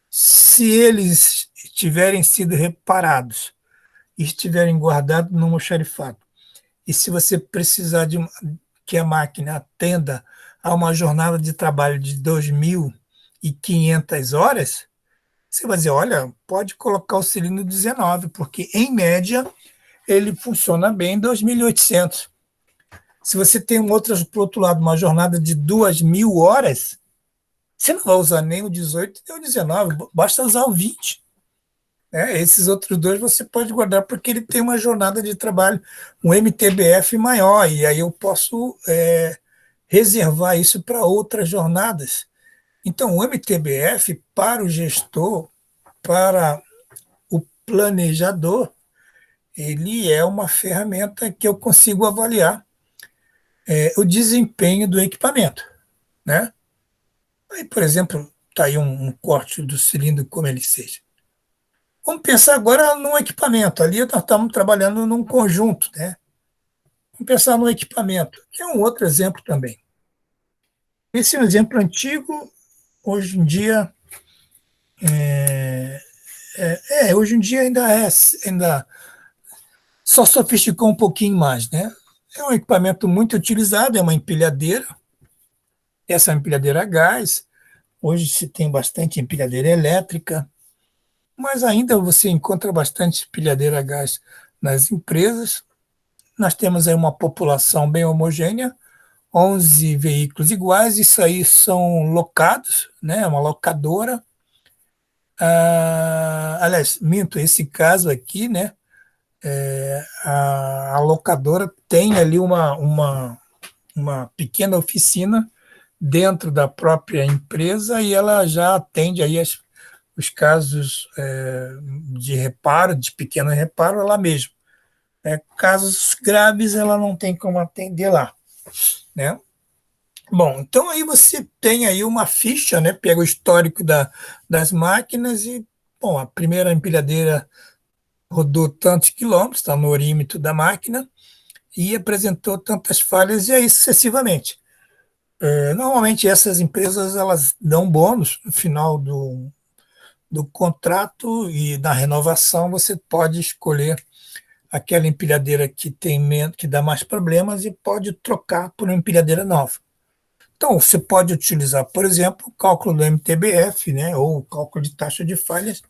Se eles tiverem sido reparados e estiverem guardados no almoxarifado, e se você precisar que a máquina atenda a uma jornada de trabalho de 2.500 horas, você vai dizer, olha, pode colocar o cilindro 19, porque, em média, ele funciona bem em 2.800. Se você tem por outro lado, uma jornada de 2.000 horas, você não vai usar nem o 18 nem o 19, basta usar o 20. Esses outros dois você pode guardar porque ele tem uma jornada de trabalho, um MTBF maior, e aí eu posso reservar isso para outras jornadas. Então, o MTBF, para o gestor, para o planejador, ele é uma ferramenta que eu consigo avaliar o desempenho do equipamento, né? Aí, por exemplo, está aí um corte do cilindro como ele seja. Vamos pensar agora no equipamento. Ali nós estamos trabalhando num conjunto, né? Vamos pensar no equipamento, que é um outro exemplo também. Esse é um exemplo antigo, hoje em dia, hoje em dia ainda só sofisticou um pouquinho mais, né? É um equipamento muito utilizado, é uma empilhadeira. Essa é uma empilhadeira a gás. Hoje se tem bastante empilhadeira elétrica, mas ainda você encontra bastante empilhadeira a gás nas empresas. Nós temos aí uma população bem homogênea, 11 veículos iguais, isso aí são locados, né? Uma locadora. Aliás, minto, esse caso aqui, né? A locadora tem ali uma pequena oficina dentro da própria empresa e ela já atende aí os casos de reparo, de pequeno reparo, lá mesmo. Casos graves ela não tem como atender lá, né? Bom, então aí você tem aí uma ficha, né? Pega o histórico das máquinas e, bom, a primeira empilhadeira rodou tantos quilômetros, está no orímetro da máquina, e apresentou tantas falhas, e aí sucessivamente. Normalmente essas empresas elas dão bônus no final do contrato e da renovação você pode escolher aquela empilhadeira que dá mais problemas e pode trocar por uma empilhadeira nova. Então, você pode utilizar, por exemplo, o cálculo do MTBF, né, ou o cálculo de taxa de falhas,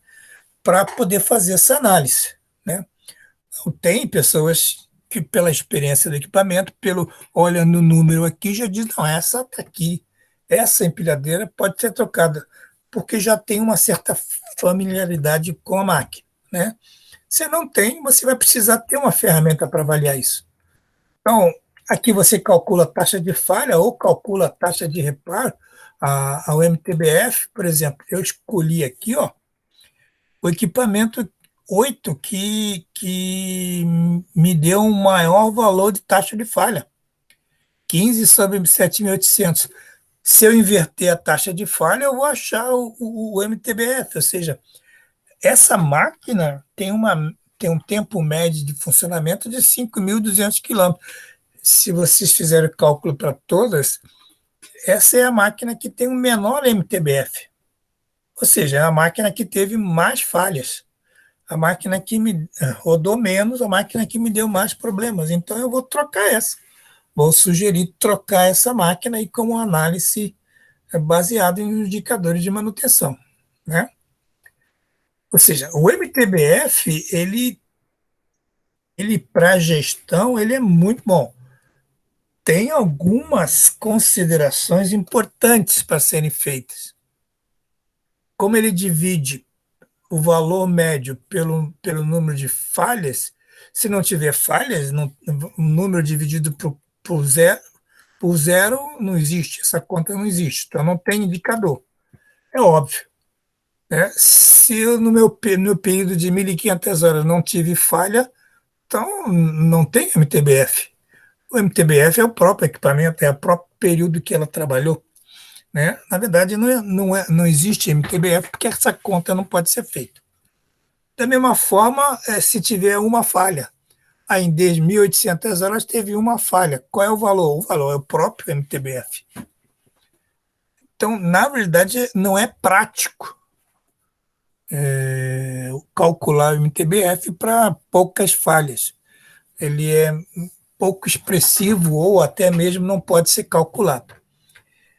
para poder fazer essa análise, né? Então, tem pessoas que, pela experiência do equipamento, olhando o número aqui, já diz, não, essa está aqui, essa empilhadeira pode ser trocada, porque já tem uma certa familiaridade com a máquina, né? Se não tem, você vai precisar ter uma ferramenta para avaliar isso. Então, aqui você calcula a taxa de falha ou calcula a taxa de reparo, ao MTBF, por exemplo. Eu escolhi aqui, ó, o equipamento 8 que me deu um maior valor de taxa de falha, 15 sobre 7.800. Se eu inverter a taxa de falha, eu vou achar o MTBF, ou seja, essa máquina tem um tempo médio de funcionamento de 5.200 quilômetros. Se vocês fizerem o cálculo para todas, essa é a máquina que tem o menor MTBF. Ou seja, é a máquina que teve mais falhas. A máquina que me rodou menos, a máquina que me deu mais problemas. Então eu vou trocar essa. Vou sugerir trocar essa máquina aí como análise baseada em indicadores de manutenção, né? Ou seja, o MTBF, ele para gestão, ele é muito bom. Tem algumas considerações importantes para serem feitas. Como ele divide o valor médio pelo número de falhas, se não tiver falhas, o número dividido por zero não existe, essa conta não existe, então não tem indicador. É óbvio. Né? Se eu, no período de 1.500 horas não tive falha, então não tem MTBF. O MTBF é o próprio equipamento, é o próprio período que ela trabalhou. Né? Na verdade, não existe MTBF porque essa conta não pode ser feita. Da mesma forma, se tiver uma falha, aí em 1.800 horas teve uma falha. Qual é o valor? O valor é o próprio MTBF. Então, na verdade, não é prático calcular o MTBF para poucas falhas. Ele é pouco expressivo ou até mesmo não pode ser calculado.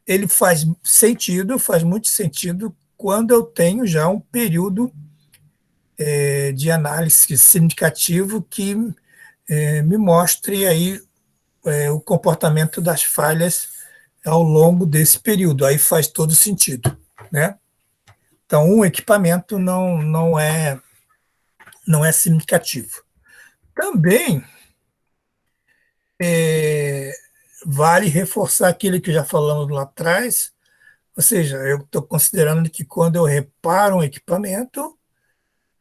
Ele faz sentido, faz muito sentido quando eu tenho já um período de análise significativo que me mostre aí o comportamento das falhas ao longo desse período. Aí faz todo sentido, né? Então, um equipamento não é significativo. Também vale reforçar aquilo que já falamos lá atrás, ou seja, eu estou considerando que quando eu reparo um equipamento,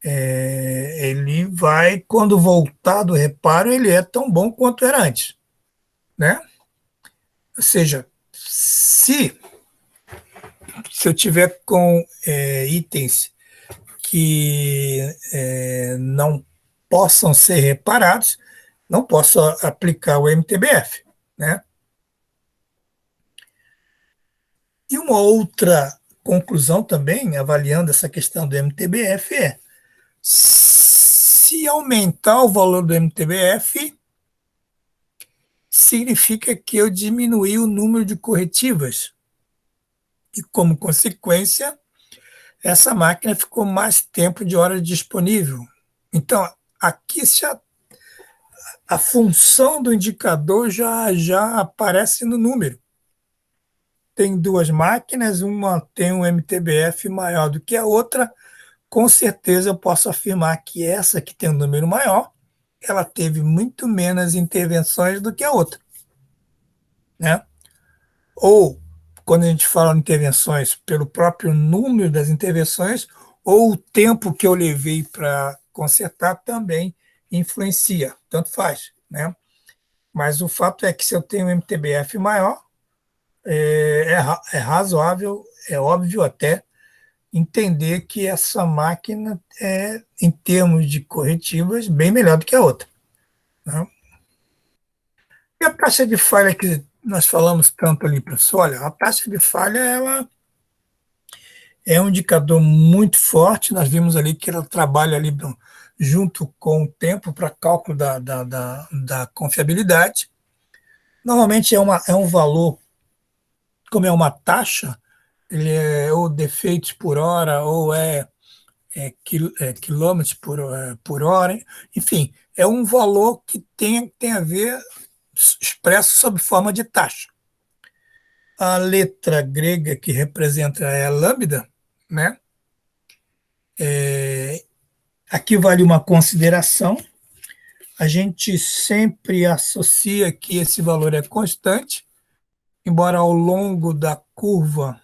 ele vai, quando voltar do reparo, ele é tão bom quanto era antes, né? Ou seja, se eu tiver com itens que não possam ser reparados, não posso aplicar o MTBF, né? E uma outra conclusão também, avaliando essa questão do MTBF, se aumentar o valor do MTBF, significa que eu diminuí o número de corretivas. E, como consequência, essa máquina ficou mais tempo de hora disponível. Então, aqui a função do indicador já aparece no número. Tem duas máquinas, uma tem um MTBF maior do que a outra, com certeza eu posso afirmar que essa que tem um número maior, ela teve muito menos intervenções do que a outra, né? Ou, quando a gente fala em intervenções, pelo próprio número das intervenções, ou o tempo que eu levei para consertar também influencia, tanto faz, né? Mas o fato é que se eu tenho um MTBF maior, é razoável, é óbvio até, entender que essa máquina é, em termos de corretivas, bem melhor do que a outra, né? E a taxa de falha que nós falamos tanto ali, professor, olha, a taxa de falha ela é um indicador muito forte. Nós vimos ali que ela trabalha ali junto com o tempo para cálculo da confiabilidade. Normalmente é um valor, como é uma taxa, ele é ou defeitos por hora ou quilômetros por hora, enfim, é um valor que tem a ver expresso sob forma de taxa. A letra grega que representa é a lambda, né? Aqui vale uma consideração. A gente sempre associa que esse valor é constante, embora ao longo da curva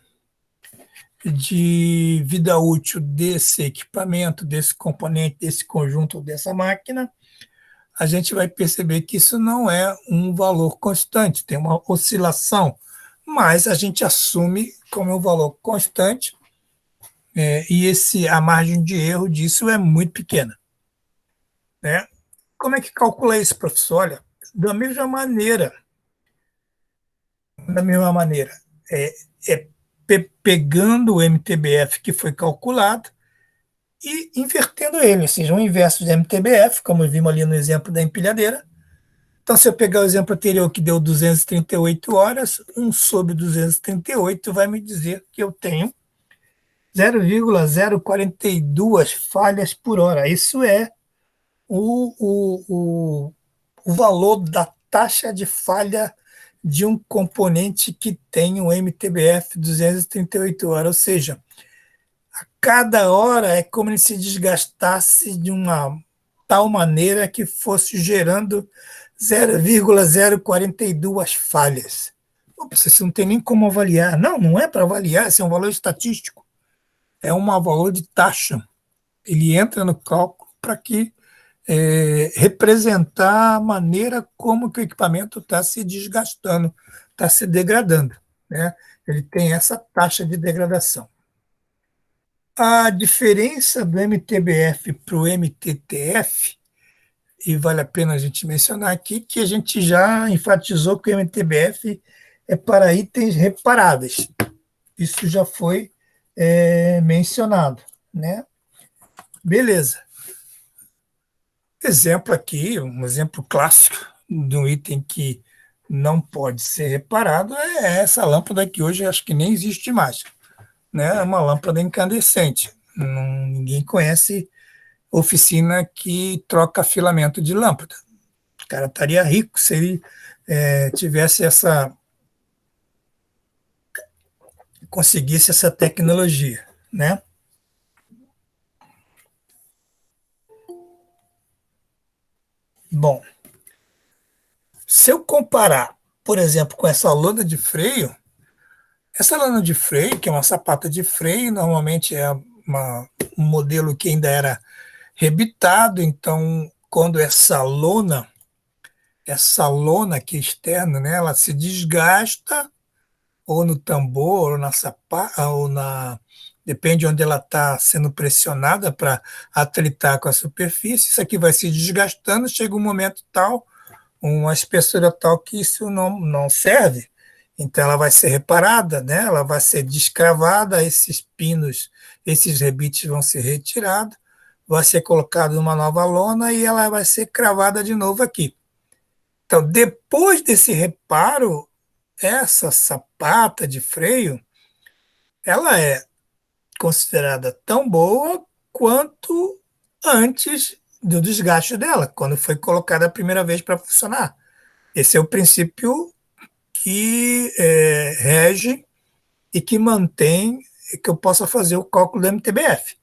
de vida útil desse equipamento, desse componente, desse conjunto, dessa máquina, a gente vai perceber que isso não é um valor constante, tem uma oscilação, mas a gente assume como um valor constante, e a margem de erro disso é muito pequena, né? Como é que calcula isso, professor? Olha, da mesma maneira, da mesma maneira, é, é pegando o MTBF que foi calculado e invertendo ele, ou seja, um inverso de MTBF, como vimos ali no exemplo da empilhadeira. Então, se eu pegar o exemplo anterior que deu 238 horas, 1 sobre 238 vai me dizer que eu tenho 0,042 falhas por hora. Isso é o valor da taxa de falha de um componente que tem um MTBF 238 horas, ou seja, a cada hora é como se desgastasse de uma tal maneira que fosse gerando 0,042 falhas. Você não tem nem como avaliar. Não, não é para avaliar, esse é um valor estatístico. É um valor de taxa. Ele entra no cálculo para que representar a maneira como que o equipamento está se desgastando, está se degradando, né? Ele tem essa taxa de degradação. A diferença do MTBF para o MTTF, e vale a pena a gente mencionar aqui, que a gente já enfatizou que o MTBF é para itens reparáveis. Isso já foi mencionado, né? Beleza. Exemplo aqui, um exemplo clássico de um item que não pode ser reparado é essa lâmpada que hoje acho que nem existe mais, né? É uma lâmpada incandescente. Ninguém conhece oficina que troca filamento de lâmpada. O cara estaria rico se ele tivesse conseguisse essa tecnologia, né? Bom, se eu comparar, por exemplo, com essa lona de freio, que é uma sapata de freio, normalmente é um modelo que ainda era rebitado, então quando essa lona aqui externa, né, ela se desgasta ou no tambor, ou na sapata, depende de onde ela está sendo pressionada para atritar com a superfície, isso aqui vai se desgastando, chega um momento tal, uma espessura tal que isso não serve. Então ela vai ser reparada, né? Ela vai ser descravada, esses pinos, esses rebites vão ser retirados, vai ser colocado numa nova lona e ela vai ser cravada de novo aqui. Então, depois desse reparo, essa sapata de freio, ela é considerada tão boa quanto antes do desgaste dela, quando foi colocada a primeira vez para funcionar. Esse é o princípio que rege e que mantém que eu possa fazer o cálculo do MTBF.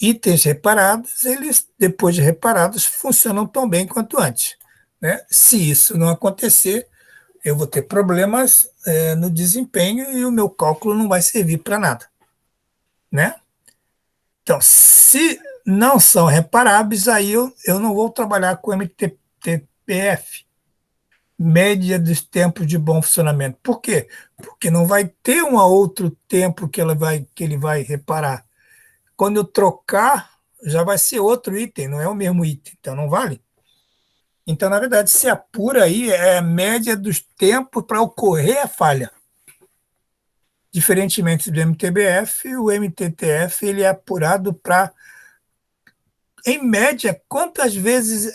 Itens reparados, eles, depois de reparados, funcionam tão bem quanto antes. Né? Se isso não acontecer, eu vou ter problemas no desempenho e o meu cálculo não vai servir para nada. Né? Então, se não são reparáveis, aí eu não vou trabalhar com MTBF, média dos tempos de bom funcionamento. Por quê? Porque não vai ter um outro tempo que ele vai reparar. Quando eu trocar, já vai ser outro item, não é o mesmo item, então não vale. Então, na verdade, se apura aí é a média dos tempos para ocorrer a falha. Diferentemente do MTBF, o MTTF ele é apurado para, em média, quantas vezes,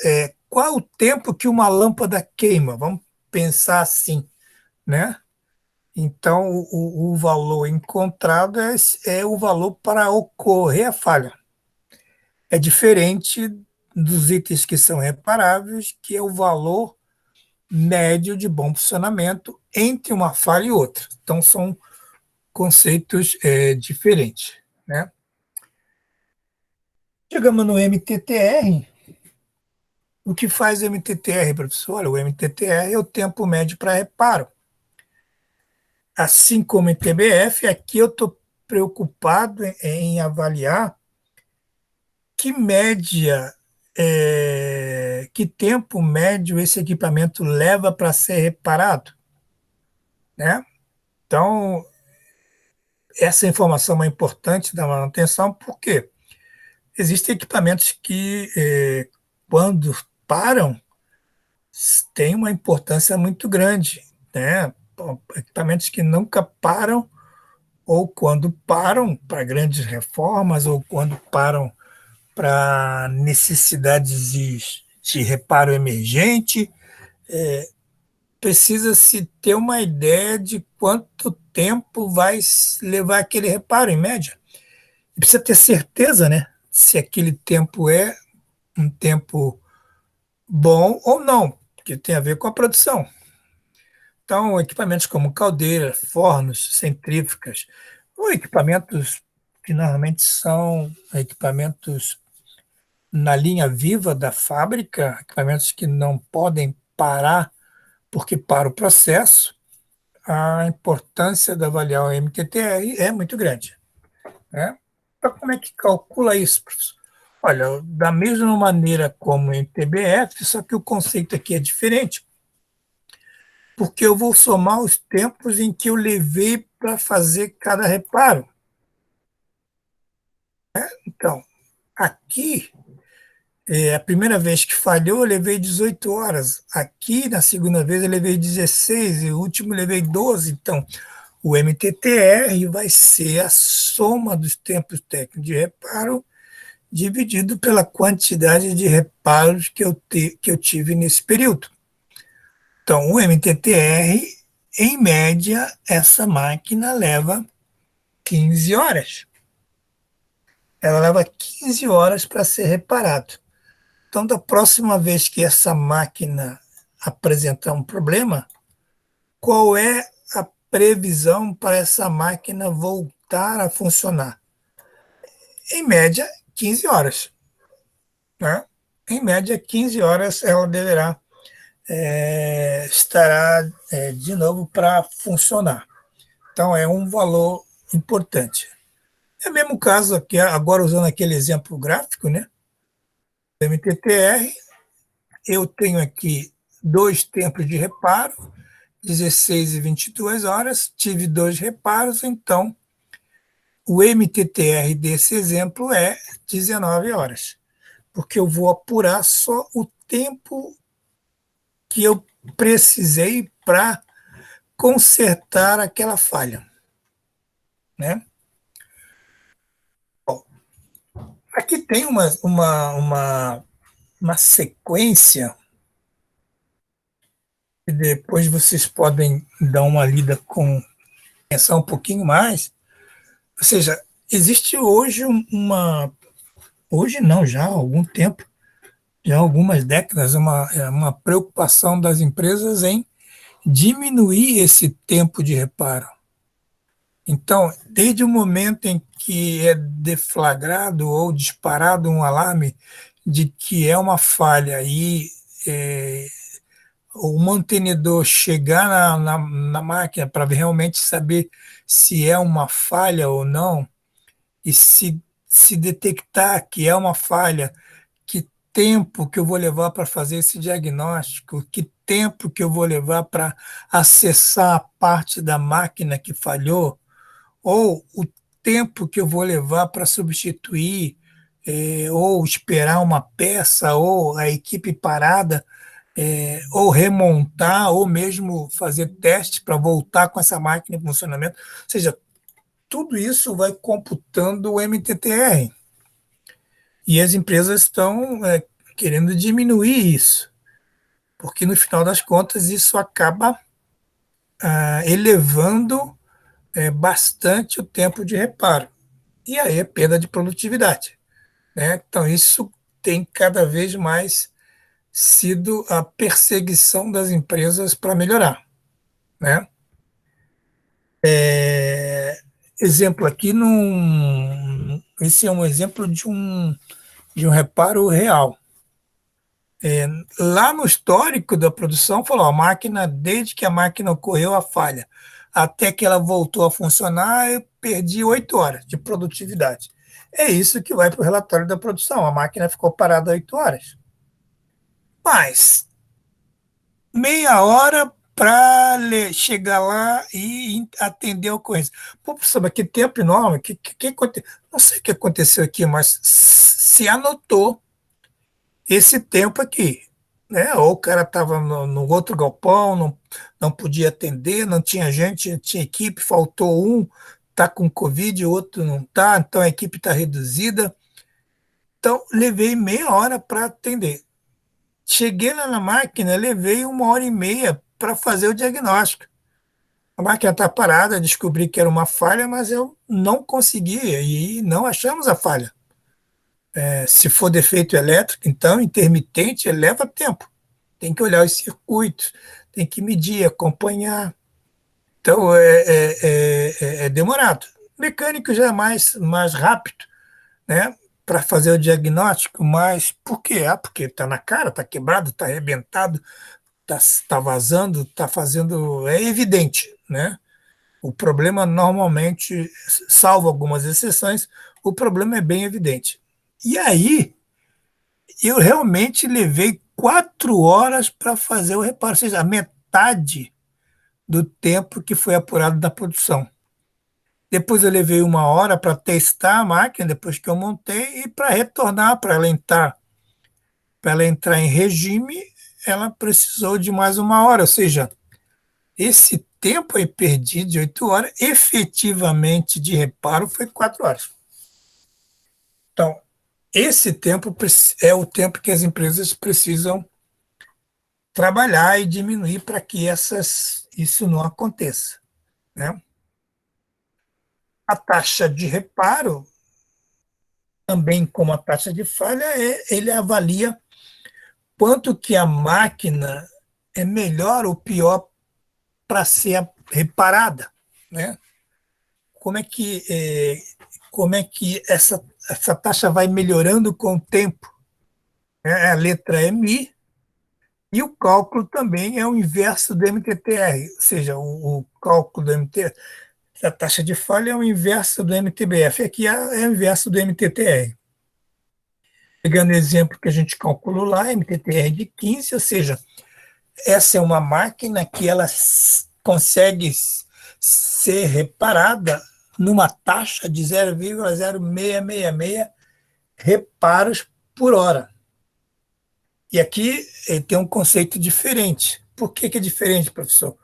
qual o tempo que uma lâmpada queima? Vamos pensar assim, né? Então, o valor encontrado é o valor para ocorrer a falha. É diferente dos itens que são reparáveis, que é o valor médio de bom funcionamento entre uma falha e outra. Então, são conceitos diferentes. Né? Chegamos no MTTR. O que faz o MTTR, professor? Olha, o MTTR é o tempo médio para reparo. Assim como em TBF, aqui eu estou preocupado em avaliar que média, que tempo médio esse equipamento leva para ser reparado, né? Então, essa informação é importante da manutenção, porque existem equipamentos que, quando param, têm uma importância muito grande, né? Equipamentos que nunca param, ou quando param para grandes reformas, ou quando param para necessidades de reparo emergente, precisa-se ter uma ideia de quanto tempo vai levar aquele reparo, em média. E precisa ter certeza, né, se aquele tempo é um tempo bom ou não, porque tem a ver com a produção. Então, equipamentos como caldeiras, fornos, centrífugas, ou equipamentos que normalmente são equipamentos na linha viva da fábrica, equipamentos que não podem parar porque para o processo, a importância de avaliar o MTTR é muito grande. Né? Então, como é que calcula isso, professor? Olha, da mesma maneira como em TBF, só que o conceito aqui é diferente, porque eu vou somar os tempos em que eu levei para fazer cada reparo. Então, aqui, a primeira vez que falhou, eu levei 18 horas. Aqui, na segunda vez, eu levei 16 e o último eu levei 12. Então, o MTTR vai ser a soma dos tempos técnicos de reparo dividido pela quantidade de reparos que eu tive nesse período. Então, o MTTR, em média, essa máquina leva 15 horas. Ela leva 15 horas para ser reparado. Então, da próxima vez que essa máquina apresentar um problema, qual é a previsão para essa máquina voltar a funcionar? Em média, 15 horas. Né? Em média, 15 horas ela deverá estará de novo para funcionar. Então, é um valor importante. É o mesmo caso aqui, agora usando aquele exemplo gráfico, né? MTTR, eu tenho aqui dois tempos de reparo, 16 e 22 horas, tive dois reparos, então o MTTR desse exemplo é 19 horas, porque eu vou apurar só o tempo que eu precisei para consertar aquela falha. Né? Bom, aqui tem uma sequência, e depois vocês podem dar uma lida com pensar um pouquinho mais. Ou seja, existe hoje hoje não, já há algum tempo, já há algumas décadas, uma preocupação das empresas em diminuir esse tempo de reparo. Então, desde o momento em que é deflagrado ou disparado um alarme de que é uma falha e é, o mantenedor chegar na máquina para realmente saber se é uma falha ou não, e se detectar que é uma falha, que tempo que eu vou levar para fazer esse diagnóstico, que tempo que eu vou levar para acessar a parte da máquina que falhou, ou o tempo que eu vou levar para substituir, ou esperar uma peça, ou a equipe parada, ou remontar, ou mesmo fazer teste para voltar com essa máquina em funcionamento. Ou seja, tudo isso vai computando o MTTR. E as empresas estão querendo diminuir isso, porque no final das contas isso acaba elevando bastante o tempo de reparo. E aí é perda de produtividade. Né? Então, isso tem cada vez mais sido a perseguição das empresas para melhorar. Né? Exemplo aqui, esse é um exemplo de um reparo real. Lá no histórico da produção, falou: a máquina, desde que a máquina ocorreu a falha, até que ela voltou a funcionar, eu perdi 8 horas de produtividade. É isso que vai para o relatório da produção. A máquina ficou parada 8 horas. Mas meia hora para chegar lá e atender a ocorrência. Pô, professor, mas que tempo enorme. Não sei o que aconteceu aqui, mas se anotou esse tempo aqui. Né? Ou o cara estava no outro galpão, não podia atender, não tinha gente, tinha equipe, faltou um, está com Covid, o outro não está, então a equipe está reduzida. Então, levei meia hora para atender. Cheguei lá na máquina, levei 1 hora e meia para fazer o diagnóstico. A máquina está parada, descobri que era uma falha, mas eu não conseguia e não achamos a falha. Se for defeito elétrico, então, intermitente, leva tempo. Tem que olhar os circuitos, tem que medir, acompanhar. Então, é demorado. O mecânico já é mais rápido, né? Para fazer o diagnóstico, mas por quê? Porque está na cara, está quebrado, está arrebentado, está vazando, está fazendo. É evidente, né? O problema normalmente, salvo algumas exceções, o problema é bem evidente. E aí, eu realmente levei 4 horas para fazer o reparo, ou seja, a metade do tempo que foi apurado da produção. Depois eu levei 1 hora para testar a máquina, depois que eu montei, e para retornar, para ela entrar em regime, ela precisou de mais 1 hora. Ou seja, esse tempo aí perdido de 8 horas, efetivamente de reparo, foi 4 horas. Então, esse tempo é o tempo que as empresas precisam trabalhar e diminuir para que isso não aconteça, né? A taxa de reparo, também como a taxa de falha, ele avalia quanto que a máquina é melhor ou pior para ser reparada, né? Como é que, como é que essa taxa vai melhorando com o tempo? A letra é Mi, e o cálculo também é o inverso do MTTR, ou seja, o cálculo do MT, a taxa de falha é o inverso do MTBF, aqui é o inverso do MTTR. Pegando o exemplo que a gente calculou lá, MTTR de 15, ou seja, essa é uma máquina que ela consegue ser reparada numa taxa de 0,0666 reparos por hora. E aqui tem um conceito diferente. Por que é diferente, professor?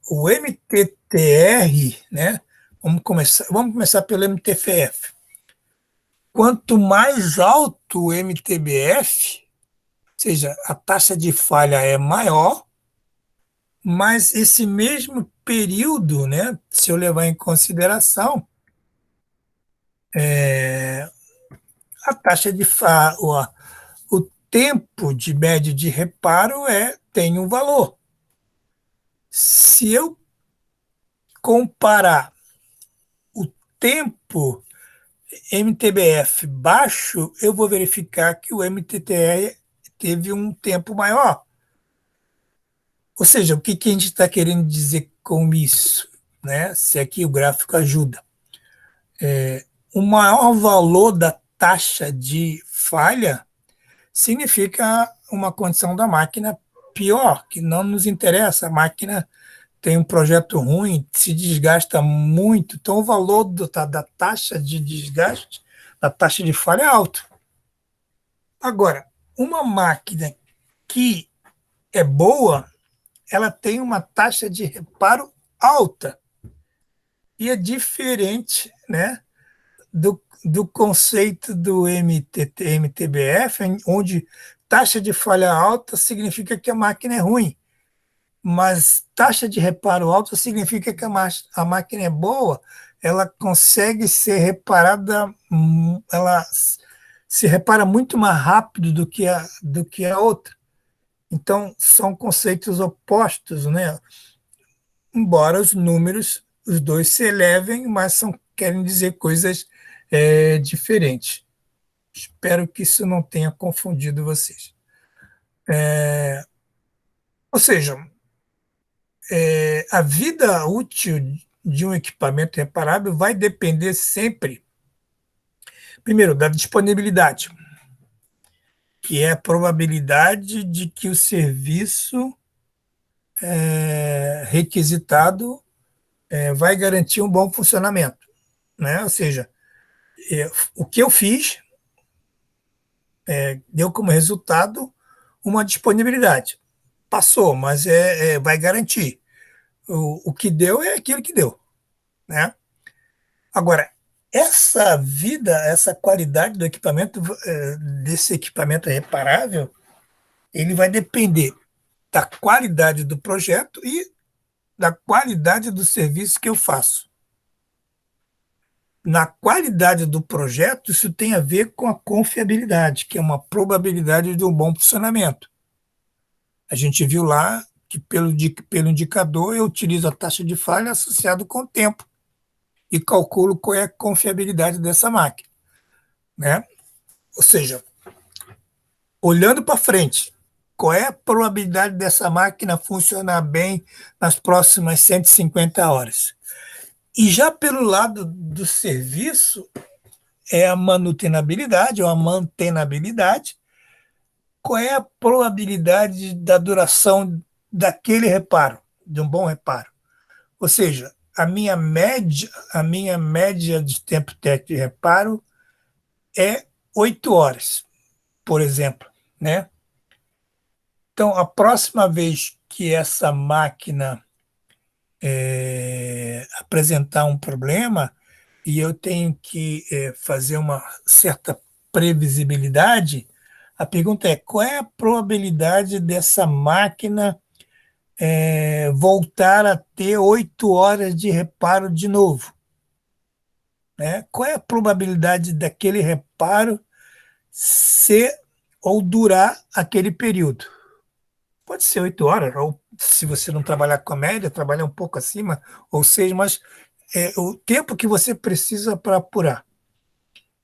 O MTTR, né? Vamos começar pelo MTFF. Quanto mais alto o MTBF, ou seja, a taxa de falha é maior, mas esse mesmo período, né, se eu levar em consideração, a taxa de falha, o tempo de médio de reparo tem um valor. Se eu comparar o tempo MTBF baixo, eu vou verificar que o MTTR teve um tempo maior. Ou seja, o que a gente está querendo dizer com isso? Né? Se aqui o gráfico ajuda. O maior valor da taxa de falha significa uma condição da máquina pior, que não nos interessa. A máquina tem um projeto ruim, se desgasta muito, então o valor da taxa de desgaste, da taxa de falha é alto. Agora, uma máquina que é boa, ela tem uma taxa de reparo alta. E é diferente, né, do conceito do MTBF, onde taxa de falha alta significa que a máquina é ruim, mas taxa de reparo alta significa que a máquina é boa, ela consegue ser reparada, ela se repara muito mais rápido do que a outra. Então, são conceitos opostos, né? Embora os números, os dois se elevem, mas querem dizer coisas diferentes. Espero que isso não tenha confundido vocês. Ou seja, a vida útil de um equipamento reparável vai depender sempre, primeiro, da disponibilidade, que é a probabilidade de que o serviço requisitado vai garantir um bom funcionamento. Né? Ou seja, o que eu fiz deu como resultado uma disponibilidade. Passou, mas vai garantir. O que deu é aquilo que deu. Né? Agora, essa vida, essa qualidade do equipamento, desse equipamento reparável, ele vai depender da qualidade do projeto e da qualidade do serviço que eu faço. Na qualidade do projeto, isso tem a ver com a confiabilidade, que é uma probabilidade de um bom funcionamento. A gente viu lá que pelo indicador eu utilizo a taxa de falha associada com o tempo e calculo qual é a confiabilidade dessa máquina. Né? Ou seja, olhando para frente, qual é a probabilidade dessa máquina funcionar bem nas próximas 150 horas? E já pelo lado do serviço, é a manutenabilidade ou a mantenabilidade. Qual é a probabilidade da duração daquele reparo, de um bom reparo? Ou seja, a minha média de tempo técnico de reparo é 8 horas, por exemplo, né? Então, a próxima vez que essa máquina apresentar um problema e eu tenho que fazer uma certa previsibilidade, a pergunta é: qual é a probabilidade dessa máquina voltar a ter 8 horas de reparo de novo? Né? Qual é a probabilidade daquele reparo ser ou durar aquele período? Pode ser 8 horas, ou se você não trabalhar com a média, trabalhar um pouco acima, ou seja, mas o tempo que você precisa para apurar.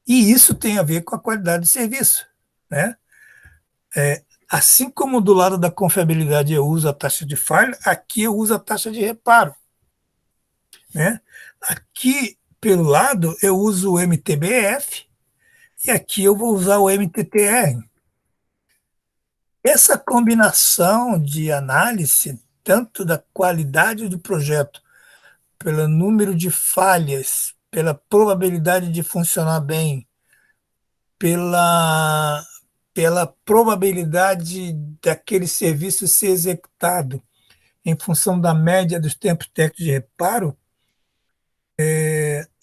E isso tem a ver com a qualidade de serviço. Né? Assim como do lado da confiabilidade eu uso a taxa de falha, aqui eu uso a taxa de reparo. Né? Aqui, pelo lado, eu uso o MTBF e aqui eu vou usar o MTTR. Essa combinação de análise, tanto da qualidade do projeto, pelo número de falhas, pela probabilidade de funcionar bem, pela, pela probabilidade daquele serviço ser executado em função da média dos tempos técnicos de reparo,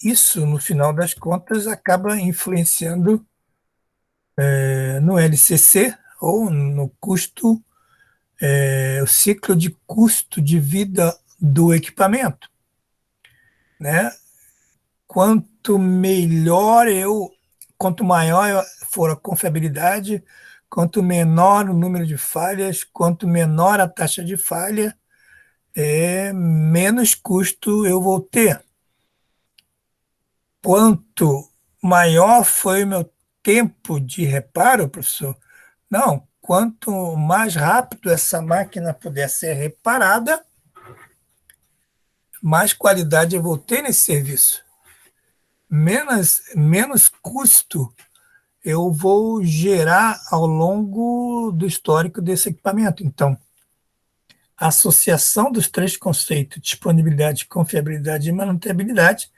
isso, no final das contas, acaba influenciando no LCC ou no custo, o ciclo de custo de vida do equipamento. Né? Quanto melhor quanto maior for a confiabilidade, quanto menor o número de falhas, quanto menor a taxa de falha, menos custo eu vou ter. Quanto maior foi o meu tempo de reparo, professor? Não, quanto mais rápido essa máquina puder ser reparada, mais qualidade eu vou ter nesse serviço. Menos custo eu vou gerar ao longo do histórico desse equipamento. Então, a associação dos três conceitos, disponibilidade, confiabilidade e manutenibilidade,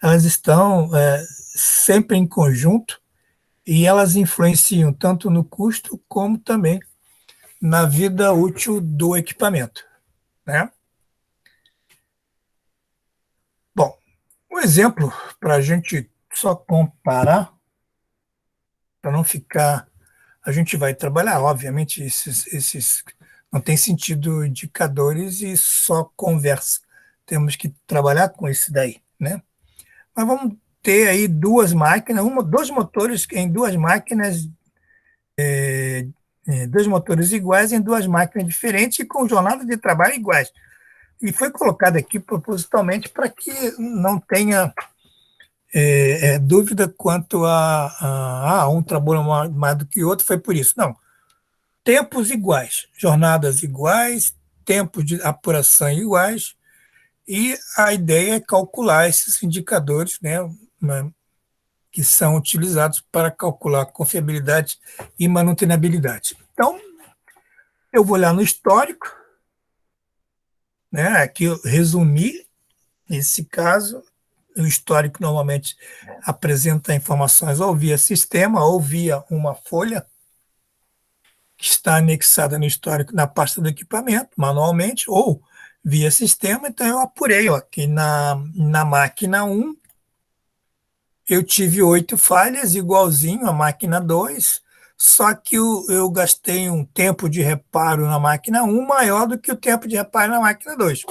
elas estão sempre em conjunto e elas influenciam tanto no custo como também na vida útil do equipamento. Né? Bom, um exemplo para a gente só comparar, para não ficar. A gente vai trabalhar, obviamente, esses não tem sentido indicadores e só conversa. Temos que trabalhar com isso daí, né? Mas vamos ter aí duas máquinas, dois motores em duas máquinas, dois motores iguais em duas máquinas diferentes e com jornadas de trabalho iguais. E foi colocado aqui propositalmente para que não tenha dúvida quanto a um trabalho mais do que o outro, foi por isso. Não, tempos iguais, jornadas iguais, tempos de apuração iguais, e a ideia é calcular esses indicadores, né, que são utilizados para calcular confiabilidade e manutenibilidade. Então, eu vou olhar no histórico, né, aqui eu resumi esse caso. O histórico normalmente apresenta informações ou via sistema ou via uma folha que está anexada no histórico na pasta do equipamento, manualmente, ou via sistema. Então, eu apurei ó, que na máquina 1 eu tive 8 falhas, igualzinho à máquina 2, só que eu gastei um tempo de reparo na máquina 1 maior do que o tempo de reparo na máquina 2.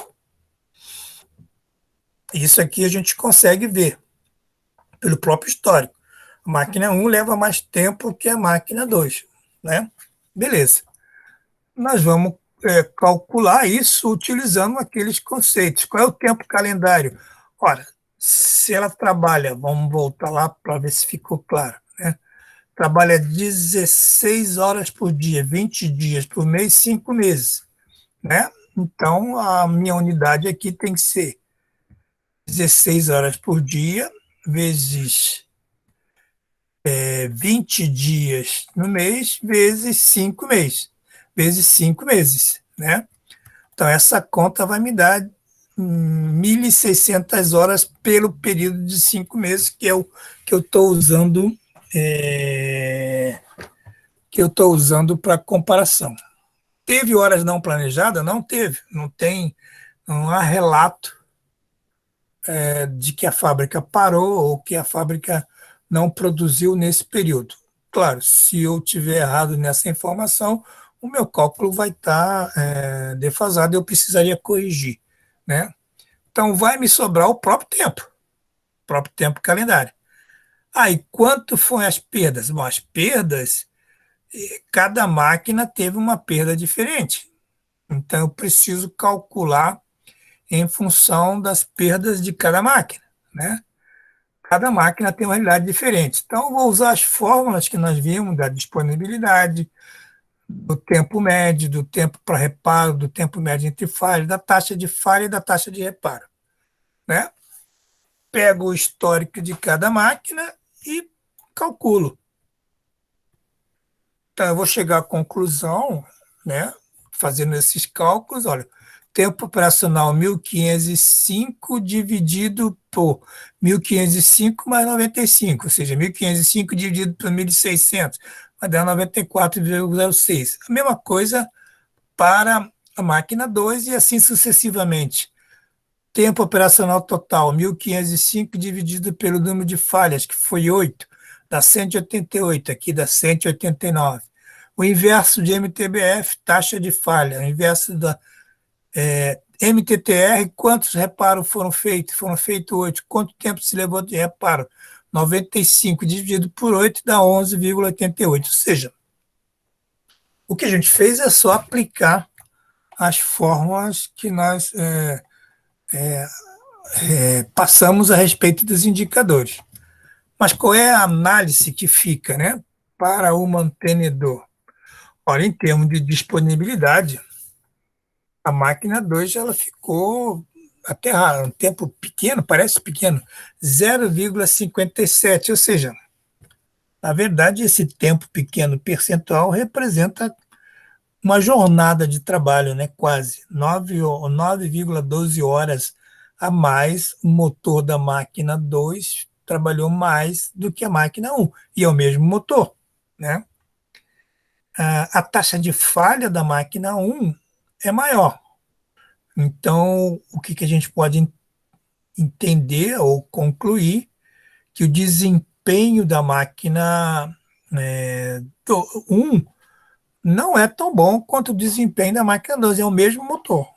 Isso aqui a gente consegue ver pelo próprio histórico. A máquina 1 leva mais tempo que a máquina 2. Né? Beleza. Nós vamos calcular isso utilizando aqueles conceitos. Qual é o tempo calendário? Ora, se ela trabalha, vamos voltar lá para ver se ficou claro, né? Trabalha 16 horas por dia, 20 dias por mês, 5 meses, né? Então, a minha unidade aqui tem que ser 16 horas por dia, vezes 20 dias no mês vezes 5 meses, vezes 5 meses, né? Então, essa conta vai me dar 1.600 horas pelo período de 5 meses, que é o que eu estou usando, é, que eu estou usando para comparação. Teve horas não planejadas? Não teve. Não tem, não há relato de que a fábrica parou ou que a fábrica não produziu nesse período. Claro, se eu tiver errado nessa informação, o meu cálculo vai estar defasado e eu precisaria corrigir, né? Então vai me sobrar o próprio tempo calendário. Aí, quanto foram as perdas? Bom, as perdas, cada máquina teve uma perda diferente. Então, eu preciso calcular em função das perdas de cada máquina, né? Cada máquina tem uma realidade diferente. Então, eu vou usar as fórmulas que nós vimos da disponibilidade, do tempo médio, do tempo para reparo, do tempo médio entre falhas, da taxa de falha e da taxa de reparo, né? Pego o histórico de cada máquina e calculo. Então, eu vou chegar à conclusão, né, fazendo esses cálculos, olha, tempo operacional 1.505 dividido por 1.505 mais 95, ou seja, 1.505 dividido por 1.600, vai dar 94,06. A mesma coisa para a máquina 2 e assim sucessivamente. Tempo operacional total, 1.505 dividido pelo número de falhas, que foi 8, dá 188, aqui dá 189. O inverso de MTBF, taxa de falha, o inverso da MTTR, quantos reparos foram feitos? Foram feitos 8. Quanto tempo se levou de reparo? 95 dividido por 8 dá 11,88. Ou seja, o que a gente fez é só aplicar as fórmulas que nós passamos a respeito dos indicadores. Mas qual é a análise que fica, né, para o mantenedor? Olha, em termos de disponibilidade, a máquina 2 ela ficou até um tempo pequeno, parece pequeno, 0,57, ou seja, na verdade, esse tempo pequeno percentual representa uma jornada de trabalho, né? Quase 9,12 horas a mais. O motor da máquina 2 trabalhou mais do que a máquina um e é o mesmo motor, né? A taxa de falha da máquina um é maior. Então, o que a gente pode entender ou concluir que o desempenho da máquina 1 não é tão bom quanto o desempenho da máquina 2, é o mesmo motor,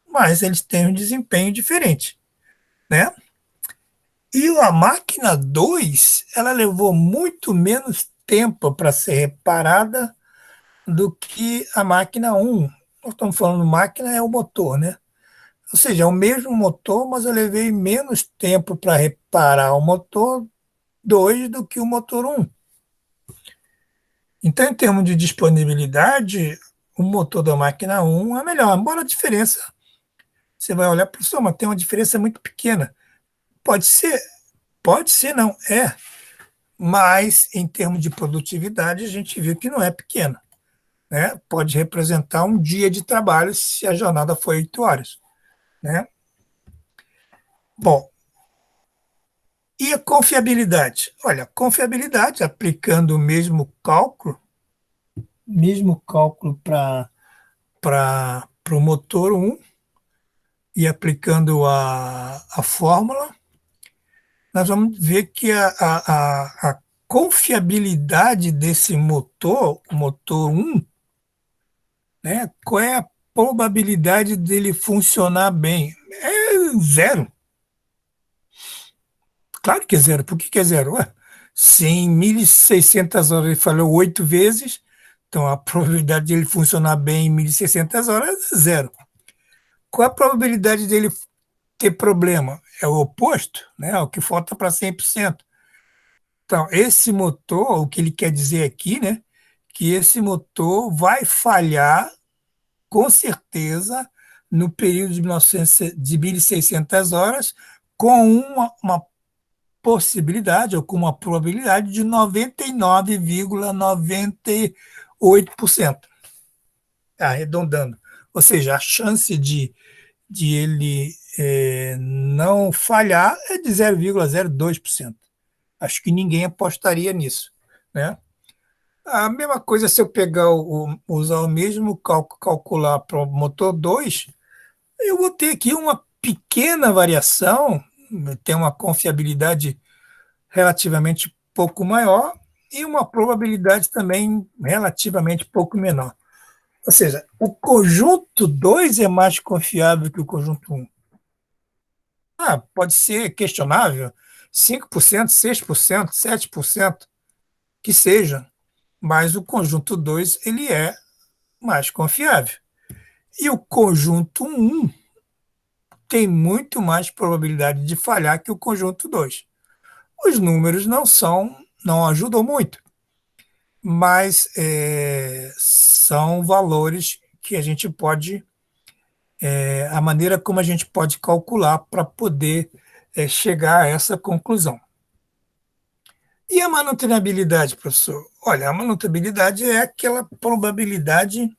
mas eles têm um desempenho diferente, né? E a máquina 2, ela levou muito menos tempo para ser reparada do que a máquina um. Nós estamos falando máquina, é o motor, né? Ou seja, é o mesmo motor, mas eu levei menos tempo para reparar o motor 2 do que o motor um. Então, em termos de disponibilidade, o motor da máquina um é melhor, embora a diferença, você vai olhar para o mas tem uma diferença muito pequena. Pode ser, não, mas em termos de produtividade, a gente viu que não é pequena, né? Pode representar um dia de trabalho se a jornada for 8 horas, né? Bom, e a confiabilidade? Olha, confiabilidade, aplicando o mesmo cálculo para o motor um e aplicando a fórmula, nós vamos ver que a confiabilidade desse motor, o motor um, né, qual é a probabilidade dele funcionar bem? É zero. Claro que é zero. Por que é zero? Ué, se em 1.600 horas ele falhou 8 vezes, então a probabilidade de ele funcionar bem em 1.600 horas é zero. Qual a probabilidade dele ter problema? É o oposto, né? O que falta para 100%. Então, esse motor, o que ele quer dizer aqui, né? Que esse motor vai falhar, com certeza, no período de 1.600 horas, com uma possibilidade ou com uma probabilidade de 99,98%, arredondando. Ou seja, a chance de ele não falhar é de 0,02%. Acho que ninguém apostaria nisso, né? A mesma coisa se eu pegar usar o mesmo cálculo, calcular para o motor 2, eu vou ter aqui uma pequena variação, tem uma confiabilidade relativamente pouco maior e uma probabilidade também relativamente pouco menor. Ou seja, o conjunto 2 é mais confiável que o conjunto 1. Pode ser questionável, 5%, 6%, 7%, que seja, mas o conjunto 2 ele é mais confiável. E o conjunto 1 tem muito mais probabilidade de falhar que o conjunto 2. Os números não ajudam muito, mas são valores que a gente pode, a maneira como a gente pode calcular para poder chegar a essa conclusão. E a manutenibilidade, professor? Olha, a manutenibilidade é aquela probabilidade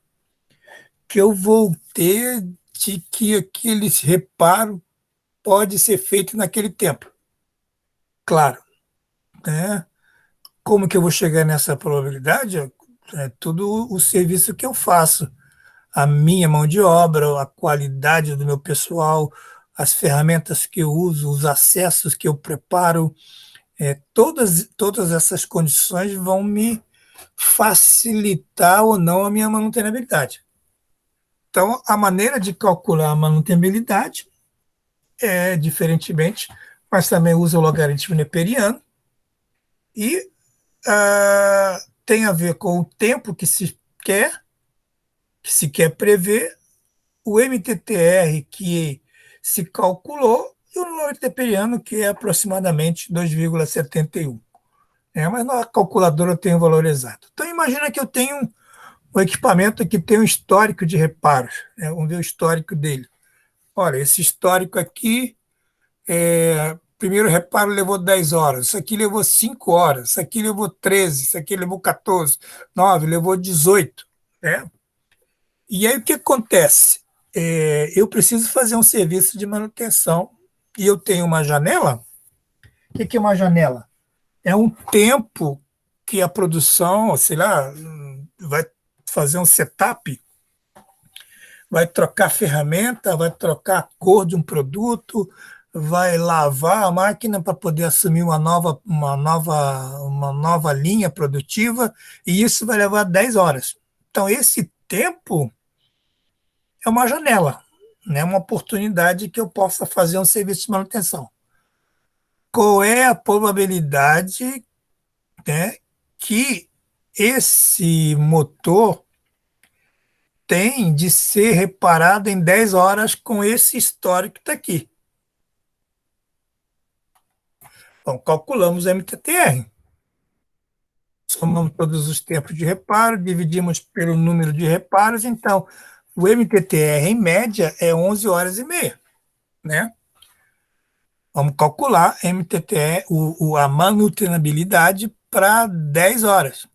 que eu vou ter de que aquele reparo pode ser feito naquele tempo. Claro, né? Como que eu vou chegar nessa probabilidade? É tudo o serviço que eu faço, a minha mão de obra, a qualidade do meu pessoal, as ferramentas que eu uso, os acessos que eu preparo, todas essas condições vão me facilitar ou não a minha manutenibilidade. Então, a maneira de calcular a manutenibilidade é diferentemente, mas também usa o logaritmo neperiano e tem a ver com o tempo que se quer prever, o MTTR que se calculou e o logaritmo neperiano que é aproximadamente 2,71. Mas na calculadora tem o valor exato. Então imagina que eu tenho um equipamento que tem um histórico de reparos. Vamos ver o histórico dele. Olha, esse histórico aqui, primeiro reparo levou 10 horas, isso aqui levou 5 horas, isso aqui levou 13, isso aqui levou 14, 9, levou 18. Né? E aí o que acontece? Eu preciso fazer um serviço de manutenção e eu tenho uma janela. O que é uma janela? É um tempo que a produção, sei lá, vai fazer um setup, vai trocar ferramenta, vai trocar a cor de um produto, vai lavar a máquina para poder assumir uma nova linha produtiva, e isso vai levar 10 horas. Então, esse tempo é uma janela, né? Uma oportunidade que eu possa fazer um serviço de manutenção. Qual é a probabilidade, né, que esse motor tem de ser reparado em 10 horas com esse histórico que está aqui? Então, calculamos o MTTR. Somamos todos os tempos de reparo, dividimos pelo número de reparos, então o MTTR, em média, é 11 horas e meia, né? Vamos calcular MTTR, a manutenibilidade para 10 horas.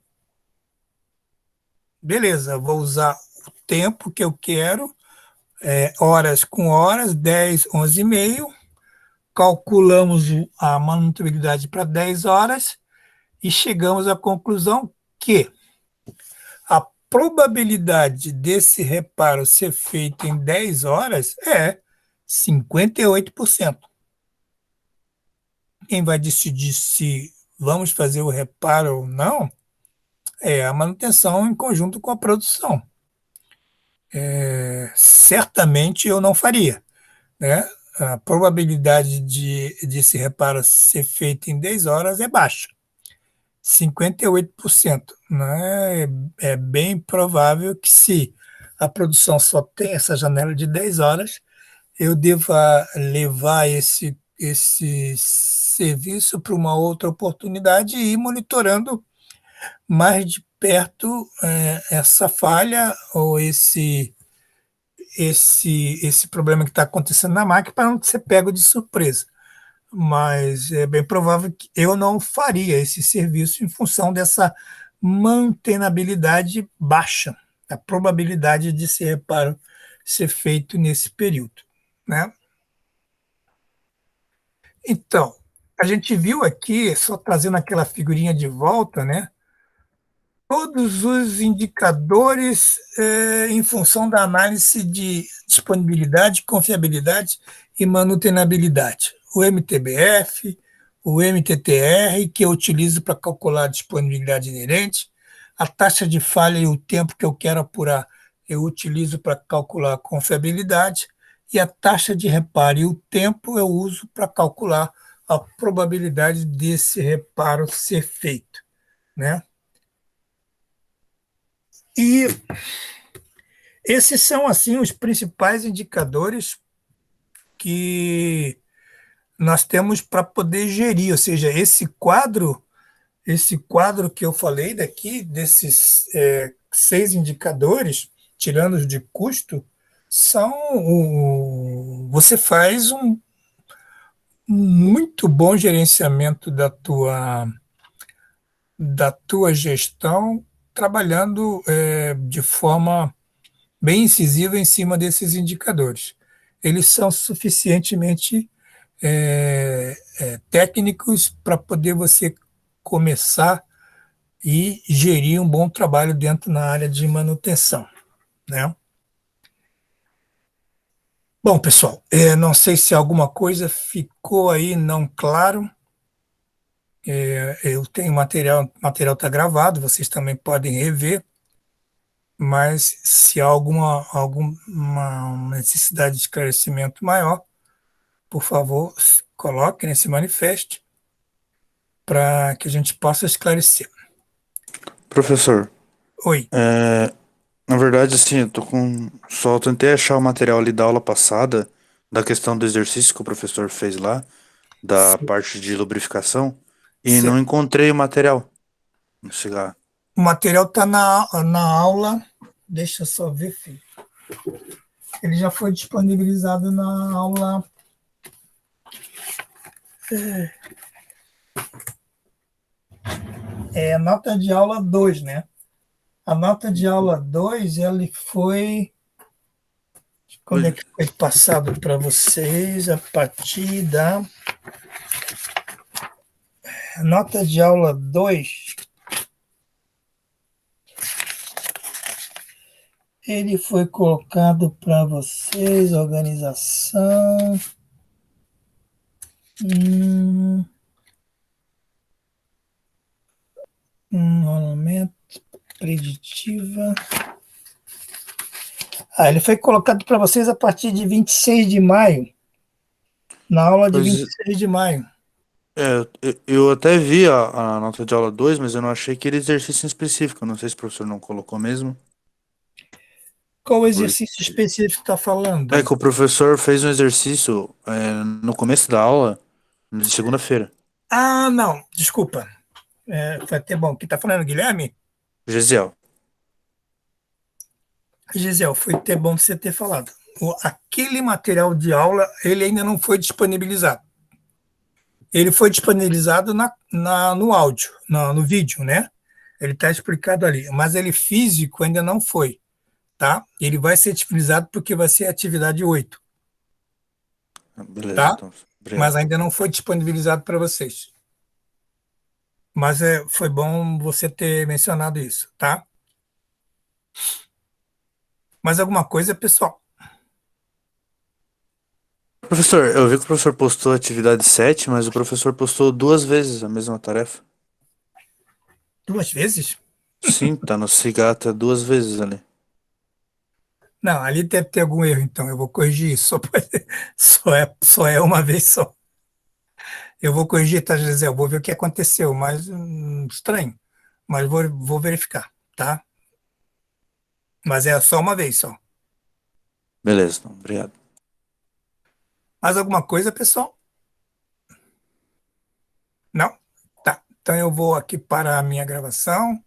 Beleza, vou usar o tempo que eu quero, horas com horas, 10, 11 e meio. Calculamos a manutenibilidade para 10 horas e chegamos à conclusão que a probabilidade desse reparo ser feito em 10 horas é 58%. Quem vai decidir se vamos fazer o reparo ou não é a manutenção em conjunto com a produção. Certamente eu não faria, né? A probabilidade de esse reparo ser feito em 10 horas é baixa, 58%. Né? É bem provável que, se a produção só tem essa janela de 10 horas, eu deva levar esse serviço para uma outra oportunidade e ir monitorando mais de perto essa falha ou esse problema que está acontecendo na máquina para não ser pego de surpresa. mas é bem provável que eu não faria esse serviço em função dessa mantenabilidade baixa, a probabilidade de esse reparo ser feito nesse período, né? Então, a gente viu aqui, só trazendo aquela figurinha de volta, né? Todos os indicadores em função da análise de disponibilidade, confiabilidade e manutenabilidade. O MTBF, o MTTR, que eu utilizo para calcular a disponibilidade inerente, a taxa de falha e o tempo que eu quero apurar, eu utilizo para calcular a confiabilidade, e a taxa de reparo e o tempo eu uso para calcular a probabilidade desse reparo ser feito, né? E esses são, assim, os principais indicadores que nós temos para poder gerir, ou seja, esse quadro que eu falei daqui, desses 6 indicadores, tirando os de custo, você faz um muito bom gerenciamento da tua gestão, trabalhando de forma bem incisiva em cima desses indicadores. Eles são suficientemente técnicos para poder você começar e gerir um bom trabalho dentro na área de manutenção, né? Bom, pessoal, não sei se alguma coisa ficou aí não claro. Eu tenho material está gravado, vocês também podem rever, mas se há alguma necessidade de esclarecimento maior, por favor, coloque nesse manifesto para que a gente possa esclarecer. Professor, Oi. na verdade, assim, eu tô com. Só tentei achar o material ali da aula passada, da questão do exercício que o professor fez lá, da parte de lubrificação, e não encontrei o material. Não sei lá. O material está na aula. Deixa eu só ver, filho. Ele já foi disponibilizado na aula. Nota de aula 2, né? A nota de aula 2, ele foi. Quando é Hoje. que foi passado para vocês? A partir da. Nota de aula 2, ele foi colocado para vocês, organização. Hum, Enrolamento, preditiva. Ele foi colocado para vocês a partir de 26 de maio, na aula de Pois 26 de maio. eu até vi a nota de aula 2, mas eu não achei aquele exercício em específico. Não sei se o professor não colocou mesmo. Qual exercício Porque. específico está É falando? que o professor fez um exercício no começo da aula, de segunda-feira. Ah, não, desculpa. Foi até bom. Quem está falando, Guilherme? Gesiel. Gisele, foi até bom você ter falado. Aquele material de aula, ele ainda não foi disponibilizado. Ele foi disponibilizado no áudio, no vídeo, né? Ele está explicado ali. Mas ele físico ainda não foi, tá? Ele vai ser disponibilizado porque vai ser atividade 8, Beleza, tá? então. Mas Obrigado. ainda não foi disponibilizado para vocês. Mas foi bom você ter mencionado isso, tá? Mais alguma coisa, pessoal? Professor, eu vi que o professor postou a atividade 7, mas o professor postou duas vezes a mesma tarefa. 2 vezes? Sim, tá no Cigata duas vezes ali. Não, ali deve ter algum erro, então eu vou corrigir isso. Só é uma vez só. Eu vou corrigir, tá, Gisele? Vou ver o que aconteceu, mas estranho. Mas vou verificar, tá? Mas é só uma vez só. Beleza, então, obrigado. Mais alguma coisa, pessoal? Não? Tá. Então eu vou aqui para a minha gravação.